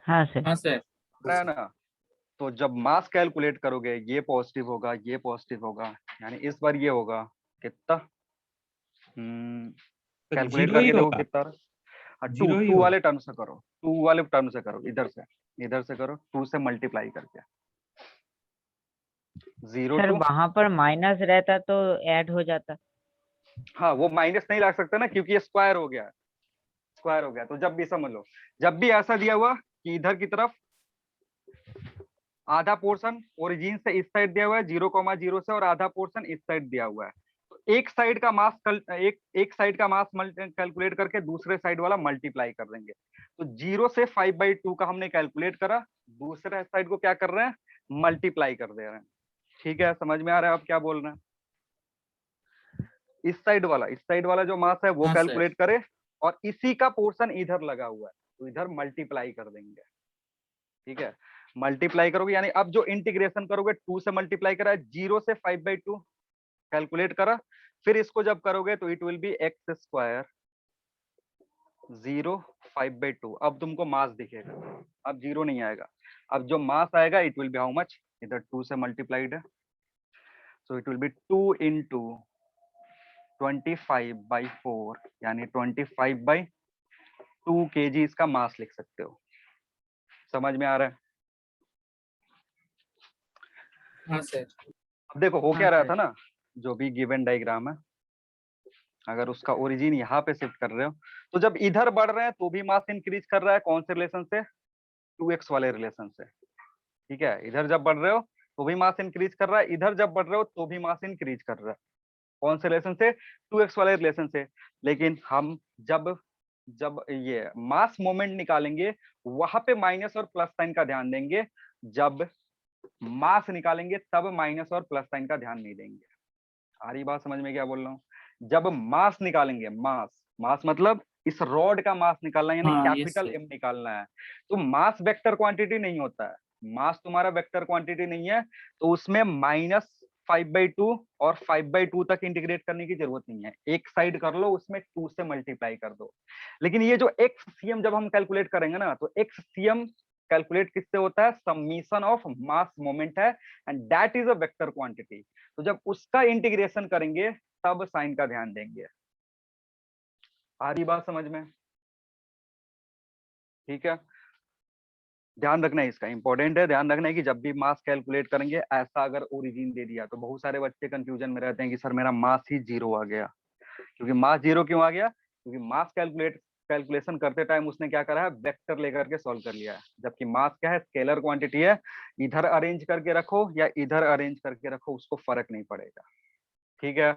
हाँ सर। हाँ सर। है ना? तो जब मास कैलकुलेट करोगे ये पॉजिटिव होगा, ये पॉजिटिव होगा, यानी इस बार ये होगा कितना, तो कैलकुलेट जीरो ही करके देखो होगा, कितना रहा। टू जीरो ही टू होगा। वाले टर्म से करो, 2 वाले टर्म से करो, इधर से करो, 2 से मल्टीप्लाई करके 0 सर टू, वहां पर माइनस रहता तो ऐड हो जाता। हाँ वो माइनस नहीं रख सकते ना क्योंकि ये स्क्वायर हो गया, तो जब भी समझ लो, जब भी ऐसा दिया हुआ कि इधर की तरफ आधा पोर्शन ओरिजिन से इस साइड दिया हुआ है 0,0 से, और आधा पोर्शन इस साइड दिया हुआ है, तो एक साइड का मास एक साइड का मास कैलकुलेट करके दूसरे साइड वाला मल्टीप्लाई कर देंगे। तो 0 से 5/2 का हमने कैलकुलेट करा, दूसरे साइड को क्या कर रहे हैं, मल्टीप्लाई कर दे रहे हैं। ठीक है, समझ में आ रहा है आप क्या बोल रहे हैं? इस साइड वाला जो मास है वो हाँ सर। कैलकुलेट करे, और इसी का पोर्शन इधर लगा हुआ है तो इधर मल्टीप्लाई कर देंगे। ठीक है, मल्टीप्लाई करोगे, यानी अब जो इंटीग्रेशन करोगे 2 से मल्टीप्लाई करा, 0 से 5/2 कैलकुलेट करा, फिर इसको जब करोगे तो इट विल बी x² 0 5/2। अब तुमको मास दिखेगा, अब 0 नहीं आएगा। अब जो मास आएगा it will B how much, इधर 2 से मल्टीप्लाइड है, so it will B 2 into 25/4 यानी 25/2 kg इसका मास लिख सकते हो। समझ में आ रहा है? हाँ सर। अब देखो हो हाँ क्या रहा सर। था ना, जो भी गिवन डायग्राम है, अगर उसका ओरिजिन यहाँ पे शिफ्ट कर रहे हो तो जब इधर बढ़ रहे हैं तो भी मास इंक्रीज कर रहा है, कौन से रिलेशन से, 2x वाले रिलेशन से। ठीक है, इधर जब बढ़ रहे हो तो भी मास इंक्रीज कर रहा है, इधर जब बढ़ रहे हो तो भी मास इंक्रीज कर रहा है, कौन से रिलेशन से, 2x वाले रिलेशन से। लेकिन हम जब जब ये मास मोमेंट निकालेंगे वहां पे माइनस और प्लस साइन का ध्यान देंगे, जब मास निकालेंगे तब माइनस और प्लस साइन का ध्यान नहीं देंगे। आ रही बात समझ में क्या बोल रहा हूँ? जब मास निकालेंगे, मास मास मतलब इस रॉड का मास निकालना है, यानी हाँ, yes, कैपिटल sir. एम निकालना है। तो मास वेक्टर क्वांटिटी नहीं होता है, मास तुम्हारा वेक्टर क्वांटिटी नहीं है, तो उसमें -5/2 और 5/2 तक इंटीग्रेट करने की जरूरत नहीं है, एक साइड कर लो, उसमें 2 से मल्टीप्लाई कर दो। लेकिन ये जो XCM जब हम कैलकुलेट करेंगे ना, तो XCM कैलकुलेट किससे होता है, समीशन ऑफ मास मोमेंट है, and that is a vector quantity. तो जब उसका इंटीग्रेशन करेंगे तब साइन का ध्यान देंगे। आ रही बात समझ में? ठीक है, ध्यान रखना है, इसका इंपॉर्टेंट है, ध्यान रखना है कि जब भी मास कैलकुलेट करेंगे, ऐसा अगर ओरिजिन दे दिया तो बहुत सारे बच्चे कंफ्यूजन में रहते हैं कि सर मेरा मास ही 0 आ गया। क्योंकि मास 0 क्यों आ गया? क्योंकि मास कैलकुलेशन करते टाइम उसने क्या करा है, वेक्टर लेकर के सॉल्व कर लिया है, जबकि मास क्या है, स्केलर क्वांटिटी है, इधर अरेंज करके रखो या इधर अरेंज करके रखो, उसको फर्क नहीं पड़ेगा। ठीक है,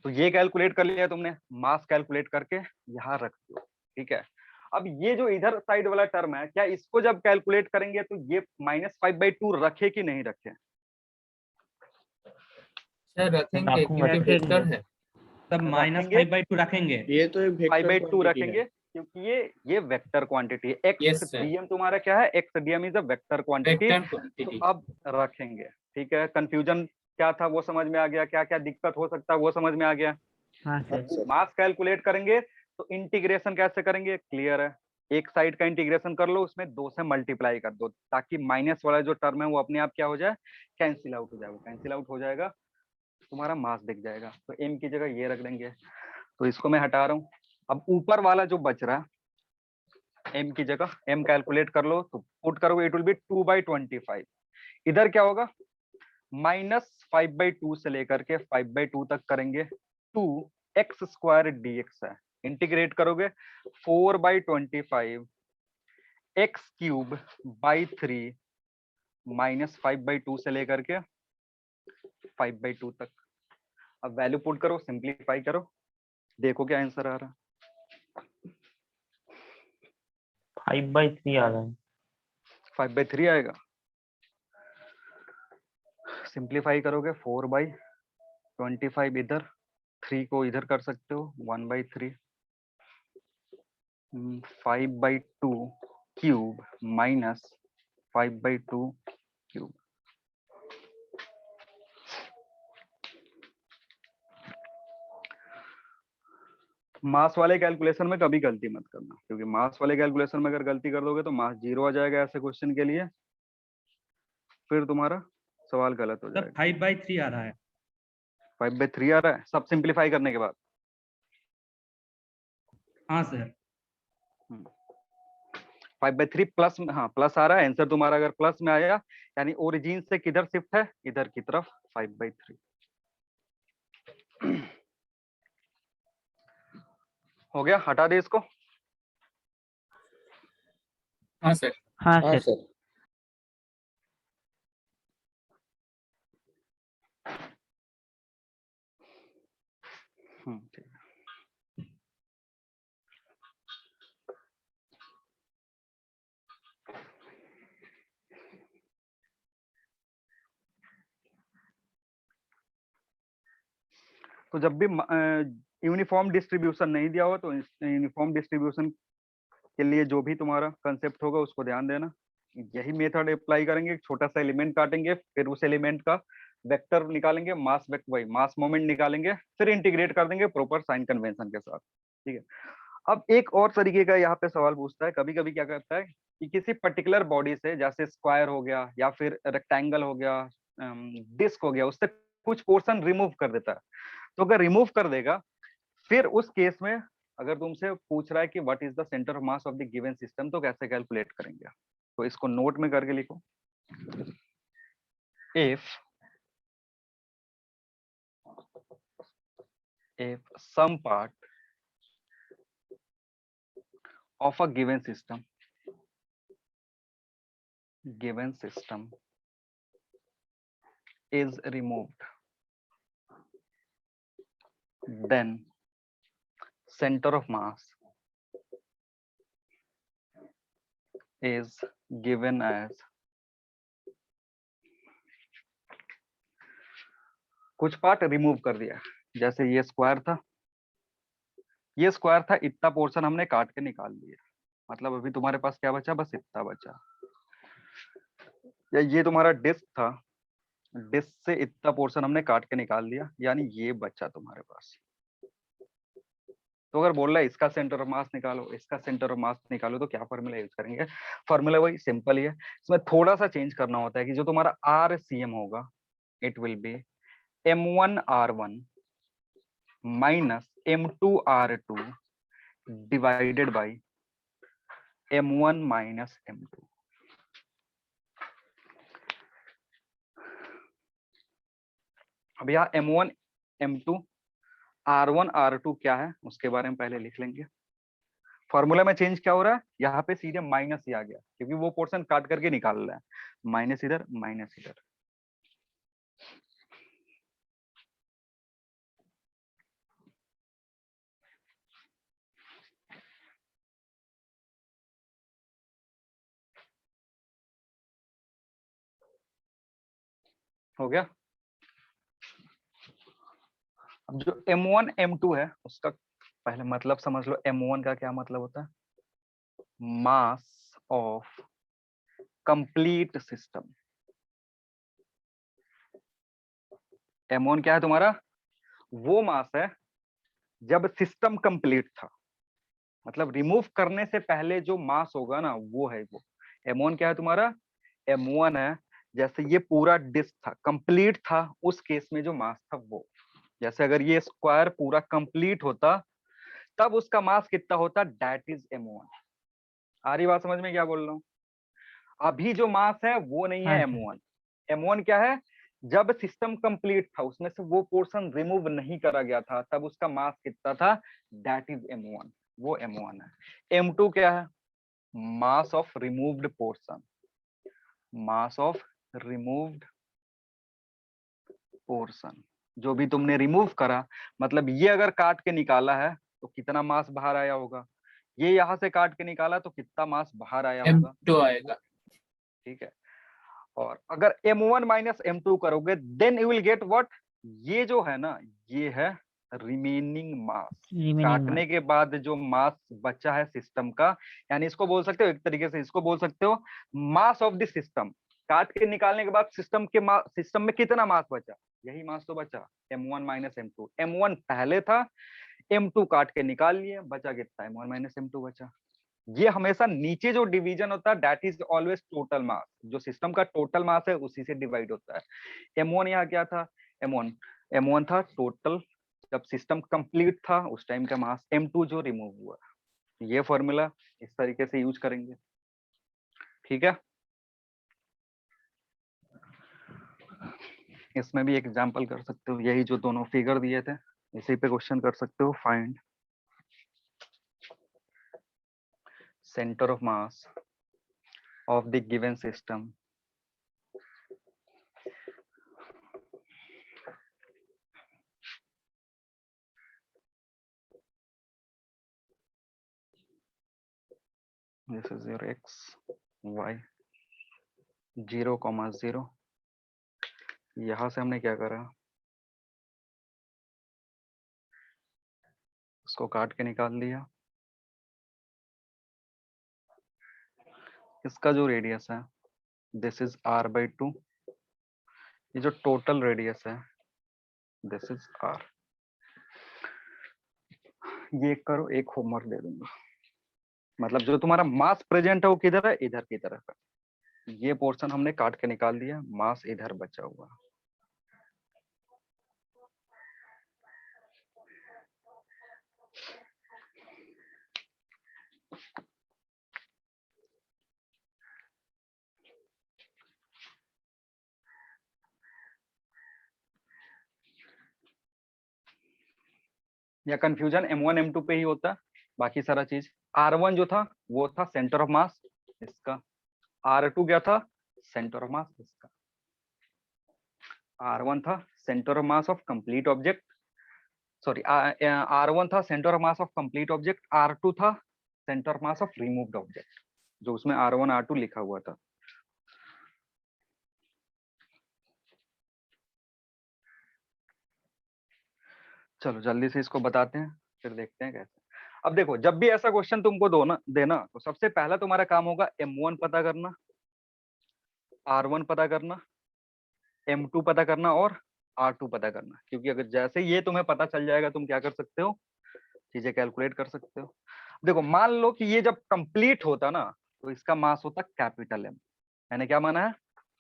तो ये कैलकुलेट कर लिया तुमने, मास कैलकुलेट करके यहाँ रख दो। ठीक है, अब ये जो इधर साइड वाला टर्म है, क्या इसको जब कैलकुलेट करेंगे तो ये -5/2 रखे कि नहीं रखे? सर रखेंगे रखूंगा, क्योंकि वेक्टर है। तब -5/2 रखेंगे। ये तो एक वेक्टर 5/2 क्वांटिटी रखेंगे है। क्योंकि ये वेक्टर क्वांटिटी है। Yes, x sir. डीएम तुम्हारा क्या है, x DM is a vector quantity. Vector तो क्वांटिटी। अब रखेंगे। ठीक है, कंफ्यूजन क्या था वो समझ में आ गया, क्या क्या दिक्कत हो सकता है वो समझ में आ गया। हाँ सर। सर मास कैलकुलेट करेंगे तो इंटीग्रेशन कैसे करेंगे, क्लियर है, एक साइड का इंटीग्रेशन कर लो, उसमें 2 से मल्टीप्लाई कर दो, ताकि माइनस वाला जो टर्म है वो अपने आप क्या हो जाए, कैंसिल आउट हो जाएगा, कैंसिल आउट हो जाएगा, तुम्हारा मास दिख जाएगा। तो एम की जगह ये रख देंगे, तो इसको मैं हटा रहा हूँ। अब ऊपर वाला जो बच रहा है, एम की जगह एम कैलकुलेट कर लो, तो पुट करोगे इट विल बी 2/25। इधर क्या होगा, -5/2 से लेकर के 5/2 तक करेंगे, 2x² dx है, इंटीग्रेट करोगे 4/25 x³ 3 -5/2 से लेकर के 5/2 तक। अब वैल्यू पुट करो, सिंप्लीफाई करो, देखो क्या आंसर आ रहा है। 5/3 आ रहा है। 5/3 आएगा, सिंप्लीफाई करोगे 4/25 इधर, 3 को इधर कर सकते हो, 1/3 5/2 क्यूब -5/2 क्यूब। मास वाले कैलकुलेशन में कभी गलती मत करना, क्योंकि मास वाले कैलकुलेशन में अगर गलती कर दोगे तो मास 0 आ जाएगा ऐसे क्वेश्चन के लिए, फिर तुम्हारा सवाल गलत हो तब जाएगा। 5/3 आ रहा है। 5/3 आ रहा है सब सिंप्लीफाई करने के बाद। हाँ सर। 5/3 प्लस, हाँ प्लस आ रहा है आंसर तुम्हारा, अगर प्लस में आया यानी ओरिजिन से किधर शिफ्ट है, इधर की तरफ, 5/3। हो गया, हटा दे इसको। हाँ सर। हाँ हाँ सर। सर। ठीक है। तो जब भी यूनिफॉर्म डिस्ट्रीब्यूशन नहीं दिया हो तो यूनिफॉर्म डिस्ट्रीब्यूशन के लिए जो भी तुम्हारा कंसेप्ट होगा उसको ध्यान देना, यही मेथड अप्लाई करेंगे, एक छोटा सा एलिमेंट काटेंगे, फिर उस एलिमेंट का वेक्टर निकालेंगे, मास वेक्टर वही मास मोमेंट निकालेंगे, फिर इंटीग्रेट कर देंगे प्रॉपर साइन कन्वेंशन के साथ। ठीक है, अब एक और तरीके का यहाँ पे सवाल पूछता है, कभी कभी क्या करता है कि किसी पर्टिकुलर बॉडी से, जैसे स्क्वायर हो गया या फिर रेक्टेंगल हो गया, डिस्क हो गया, उससे कुछ पोर्शन रिमूव कर देता है। तो अगर रिमूव कर देगा, फिर उस केस में अगर तुमसे पूछ रहा है कि what is the centre of mass of the given system, तो कैसे कैलकुलेट करेंगे? तो इसको नोट में करके लिखो। if some part of a given system is removed, then center of mass is given as, कुछ पार्ट रिमूव कर दिया, जैसे ये स्क्वायर था, ये स्क्वायर था, इतना पोर्शन हमने काट के निकाल लिया, मतलब अभी तुम्हारे पास क्या बचा? बस इतना बचा। या ये तुम्हारा डिस्क था, डिस्क से इतना पोर्शन हमने काट के निकाल लिया, यानी ये बचा तुम्हारे पास। तो अगर बोल रहा है इसका सेंटर ऑफ मास निकालो, इसका सेंटर ऑफ मास निकालो, तो क्या फॉर्मूला यूज करेंगे? फॉर्मूला वही सिंपल ही है, इसमें थोड़ा सा चेंज करना होता है कि जो तुम्हारा RCM होगा, it will B M1R1 minus M2R2 divided by M1 minus M2। अब यहाँ M1 M2 R1 R2 क्या है उसके बारे में पहले लिख लेंगे। फॉर्मूला में चेंज क्या हो रहा है? यहाँ पे सीधे माइनस ही आ गया, क्योंकि वो पोर्शन काट करके निकाल रहा है। माइनस इधर, माइनस इधर। हो गया। अब जो M1 M2 है उसका पहले मतलब समझ लो। M1 का क्या मतलब होता है? Mass of complete system. M1 क्या है तुम्हारा? वो मास है जब सिस्टम कंप्लीट था, मतलब रिमूव करने से पहले जो मास होगा ना, वो है वो। M1 क्या है तुम्हारा? M1 है जैसे ये पूरा डिस्क था, कंप्लीट था, उस केस में जो मास था वो। जैसे अगर ये स्क्वायर पूरा कंप्लीट होता तब उसका मास कितना होता? That is M1। आ रही बात समझ में क्या बोल रहा हूँ? अभी जो मास है वो नहीं है M1। M1 क्या है? जब सिस्टम कंप्लीट था, उसमें से वो पोर्शन रिमूव नहीं करा गया था, तब उसका मास कितना था? दैट इज M1, वो M1 है। M2 क्या है? Mass of removed portion, mass of removed portion, जो भी तुमने रिमूव करा, मतलब ये अगर काट के निकाला है तो कितना मास बाहर आया होगा, ये यहाँ से काट के निकाला तो कितना मास बाहर आया होगा? M2 आएगा। ठीक है। और अगर M1 माइनस M2 करोगे, then you will get what? ये जो है ना, ये है रिमेनिंग मास। काटने के बाद जो मास बचा है सिस्टम का, यानी इसको बोल सकते हो एक तरीके से, इसको बोल सकते हो मास ऑफ द सिस्टम। काट के निकालने के बाद सिस्टम में कितना मास बचा? यही मास तो बचा, M1 माइनस M2। M1 पहले था, M2 काट के निकाल लिए, बचा कितना? M1 माइनस M2 बचा। ये हमेशा नीचे जो डिवीजन होता है that is always total mass, जो सिस्टम का टोटल मास है उसी से डिवाइड होता है। M1 यहाँ क्या था? M1 था टोटल, जब सिस्टम कंप्लीट था उस टाइम का मास। M2 जो रिमूव हुआ। ये फॉर्मूला इस तरीके से यूज करेंगे, ठीक है। इसमें भी एग्जांपल कर सकते हो, यही जो दोनों फिगर दिए थे इसी पे क्वेश्चन कर सकते हो। Find center of mass of the given system this is your x y 0, 0। यहां से हमने क्या करा? उसको काट के निकाल दिया। इसका जो रेडियस है दिस इज r/2। ये जो टोटल रेडियस है दिस इज r। ये करो, एक होमवर्क दे दूंगा। मतलब जो तुम्हारा मास प्रेजेंट है वो किधर है, इधर की तरफ है। ये पोर्शन हमने काट के निकाल दिया, मास इधर बचा हुआ। या कंफ्यूजन M1 M2 पे ही होता है, बाकी सारा चीज। R1 जो था वो था सेंटर ऑफ मास इसका, R2 क्या था, सेंटर ऑफ मास इसका। R1 था centre of mass of complete object, sorry R1 था centre of mass of complete object, R2 था centre of mass of removed object, जो उसमें R1 R2 लिखा हुआ था। चलो जल्दी से इसको बताते हैं, फिर देखते हैं कैसे। अब देखो, जब भी ऐसा क्वेश्चन तुमको देना तो सबसे पहला तुम्हारा काम होगा M1 पता करना, R1 पता करना, M2 पता करना और R2 पता करना। क्योंकि अगर जैसे ये तुम्हें पता चल जाएगा, तुम क्या कर सकते हो, चीजें कैलकुलेट कर सकते हो। देखो मान लो कि ये जब कंप्लीट होता ना, तो इसका मास होता कैपिटल M। मैंने क्या माना है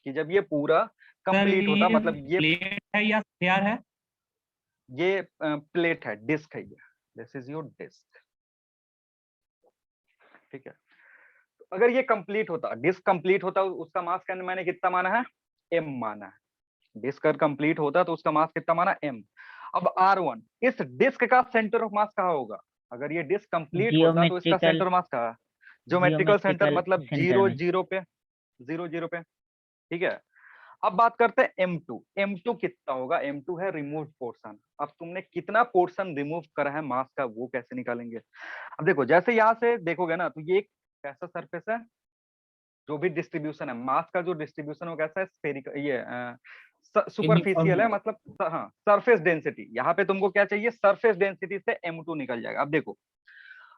कि जब ये पूरा सर कंप्लीट होता, ये मतलब ये प्लेट है या स्फीयर है? प्लेट है, डिस्क है, ये दिस इज योर डिस्क, ठीक है। तो अगर ये कंप्लीट होता, डिस्क कंप्लीट होता, उसका मास का मैंने कितना माना है, M माना है। डिस्क अगर कंप्लीट होता तो उसका मास कितना माना, M। अब R1, इस डिस्क का सेंटर ऑफ मास कहाँ होगा, अगर ये डिस्क कंप्लीट होता तो इसका जियोमेट्रिकल सेंटर मास कहाँ, ज्योमेट्रिकल सेंटर, जियोमेट्रिकल मतलब सेंटर में। 0 पे, 0 पे, ठीक है। अब बात करते हैं M2। M2 कितना होगा, M2 है रिमूव पोर्शन। अब तुमने कितना पोर्शन रिमूव करा है मास का, वो कैसे निकालेंगे। अब देखो, जैसे यहाँ से देखोगे ना, तो ये एक कैसा सरफेस है, जो भी डिस्ट्रीब्यूशन है मास का, जो डिस्ट्रीब्यूशन वो कैसा है, स्फेरिकल, ये सुपरफिशियल है, मतलब हाँ सरफेस डेंसिटी। यहाँ पे तुमको क्या चाहिए, सरफेस डेंसिटी से M2 निकल जाएगा। अब देखो,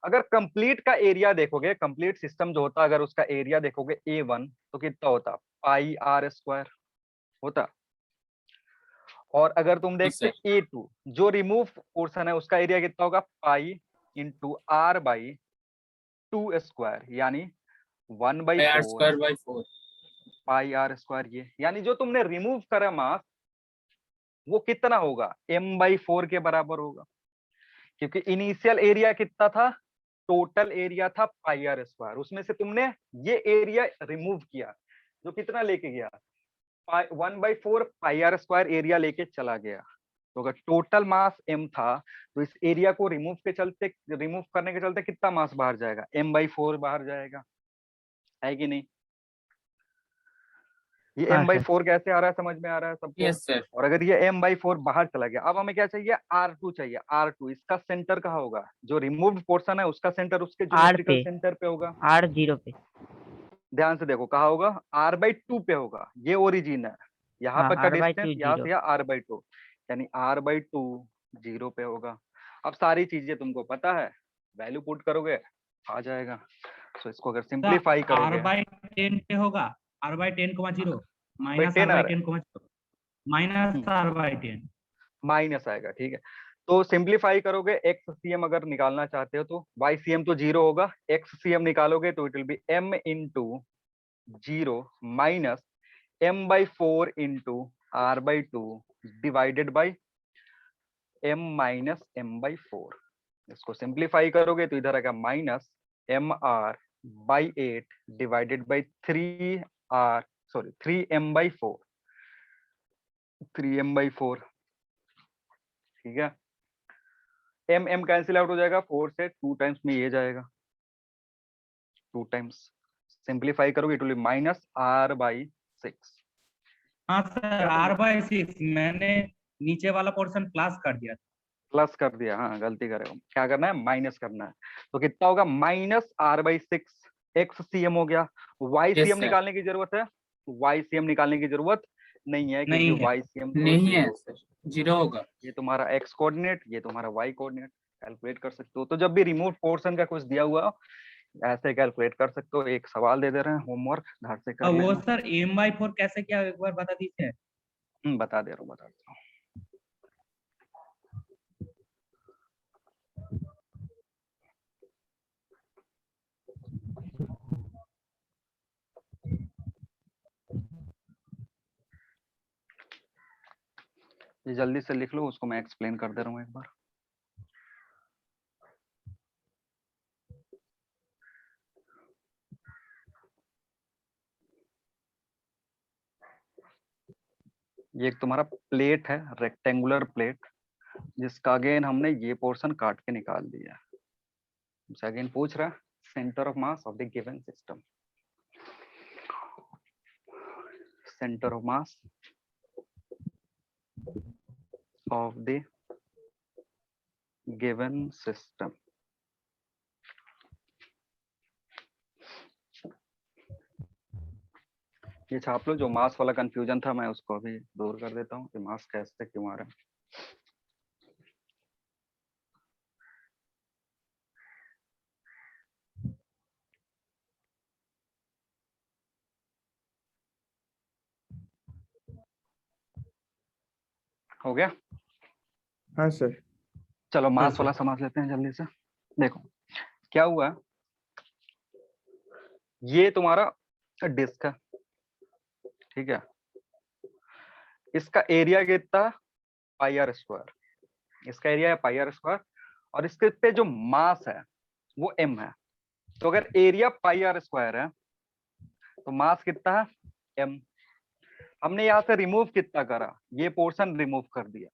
अगर कंप्लीट का एरिया देखोगे, कंप्लीट सिस्टम जो होता, अगर उसका एरिया देखोगे A1, तो कितना होता, पाई R स्क्वायर होता। और अगर तुम देखते A2, जो रिमूव पोर्शन है, उसका एरिया कितना होगा, पाई इंटू R/2 स्क्वायर, यानी 1/4 पाई R स्क्वायर। ये यानी जो तुमने रिमूव करा मास, वो कितना होगा, M/4 के बराबर होगा। क्योंकि इनिशियल एरिया कितना था, टोटल एरिया था पाई R स्क्वायर, उसमें से तुमने ये एरिया रिमूव किया, जो कितना लेके गया, 1/4 पाई R स्क्वायर एरिया लेके चला गया। तो अगर टोटल मास M था, तो इस एरिया को रिमूव करने के चलते कितना मास बाहर जाएगा, M/4 बाहर जाएगा, है कि नहीं। ये हाँ सर। M/4 कैसे आ रहा है, समझ में आ रहा है सबको। Yes sir. और अगर ये M/4 बाहर चला गया, अब हमें क्या चाहिए, R2 चाहिए। R2 इसका सेंटर कहाँ होगा, जो रिमूव्ड पोर्शन है उसका सेंटर उसके R ज्योमेट्रिकल पे, सेंटर पे होगा। R0 पे। ध्यान से देखो, कहाँ होगा, R/2 पे होगा। ये ओरिजिन है, यहाँ हाँ, पर का डिस्टेंस, R/2 यहाँ से 0। यहाँ R/2, यानी R/2 0 पे होगा। अब सारी चीजें तुमको पता है, वैल्यू पुट करोगे आ जाएगा। तो इसको अगर सिंप्लीफाई करोगे, R/10 पे होगा, R/10, 0 माइनस R/10 आ रहा है, R/10, 0 माइनस R/10। माइनस आएगा, ठीक है। तो सिंप्लीफाई करोगे, XCM अगर निकालना चाहते हो तो YCM तो 0 होगा, XCM निकालोगे तो it will B M into 0 minus M/4 into R/2 divided by M minus M/4। इसको सिंप्लीफाई करोगे तो इधर आएगा minus MR/8 divided by 3M/4, 3M/4, ठीक है। M कैंसिल आउट हो जाएगा, 4 से 2 टाइम्स में ये जाएगा, 2 टाइम्स। सिंप्लीफाई करोगे it will B minus R/6। हाँ सर, क्या तुम R/6 मैंने नीचे वाला पोर्शन प्लस कर दिया था। प्लस कर दिया, हाँ गलती करे, क्या करना है, माइनस करना है। तो कितना होगा, माइनस R/6। XCM हो गया। YCM sir. निकालने की जरूरत है, YCM निकालने की जरूरत नहीं है, क्योंकि नहीं है। YCM तो नहीं है 0, सर, 0 होगा। ये तुम्हारा X कोऑर्डिनेट, ये तुम्हारा Y कोऑर्डिनेट, कैलकुलेट कर सकते हो। तो जब भी रिमूव पोर्शन का कुछ दिया हुआ हो, ऐसे कैलकुलेट कर सकते हो। एक सवाल दे दे रहे हैं, होमवर्क घर से कर और वो लेना। सर M/4 कैसे, क्या एक बार बता दीजिए। बता दे रहा हूँ, बता दे रहा हूँ। ये जल्दी से लिख लो, उसको मैं एक्सप्लेन कर दे रहा हूँ एक बार। ये एक तुम्हारा प्लेट है, रेक्टेंगुलर प्लेट, जिसका अगेन हमने ये पोर्शन काट के निकाल दिया। अगेन पूछ रहा है centre of mass of the given system. Centre of mass of the given system। ये छाप लो, जो मास वाला कंफ्यूजन था मैं उसको अभी दूर कर देता हूँ कि मास कैसे क्यों आ रहा है। हो गया? हाँ सर। चलो मास सर। वाला समझ लेते हैं जल्दी से। देखो क्या हुआ, ये तुम्हारा डिस्क है, ठीक है, इसका एरिया कितना, पाई आर स्क्वायर, इसका एरिया है पाई आर स्क्वायर, और इसके पे जो मास है वो m है। तो अगर एरिया पाई आर स्क्वायर है तो मास कितना है, m। हमने यहाँ से रिमूव कितना करा, ये पोर्शन रिमूव कर दिया,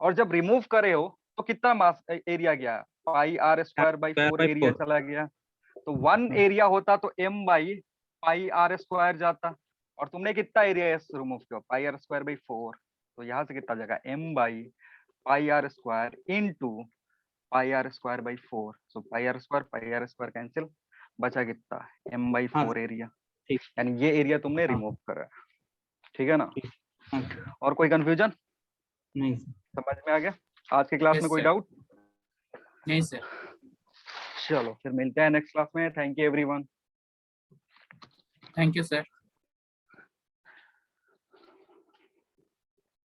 और जब रिमूव करे हो तो कितना मास एरिया गया, pi r square by 4 area चला गया। तो 1 एरिया होता तो m by pi r square जाता, और तुमने कितना एरिया रिमूव किया, पाई आर स्क्वायर बाई 4। तो यहाँ से कितना जगह m by pi r square into pi r square by 4। So pi r square cancel, बचा कितना m बाई 4 एरिया, यानी ये एरिया तुमने रिमूव करा है, ठीक है ना। और कोई कंफ्यूजन नहीं समझ में आ गया? आज की क्लास Yes, में कोई sir. डाउट? नहीं सर। चलो फिर मिलते हैं नेक्स्ट क्लास में। Thank you everyone. Thank you sir.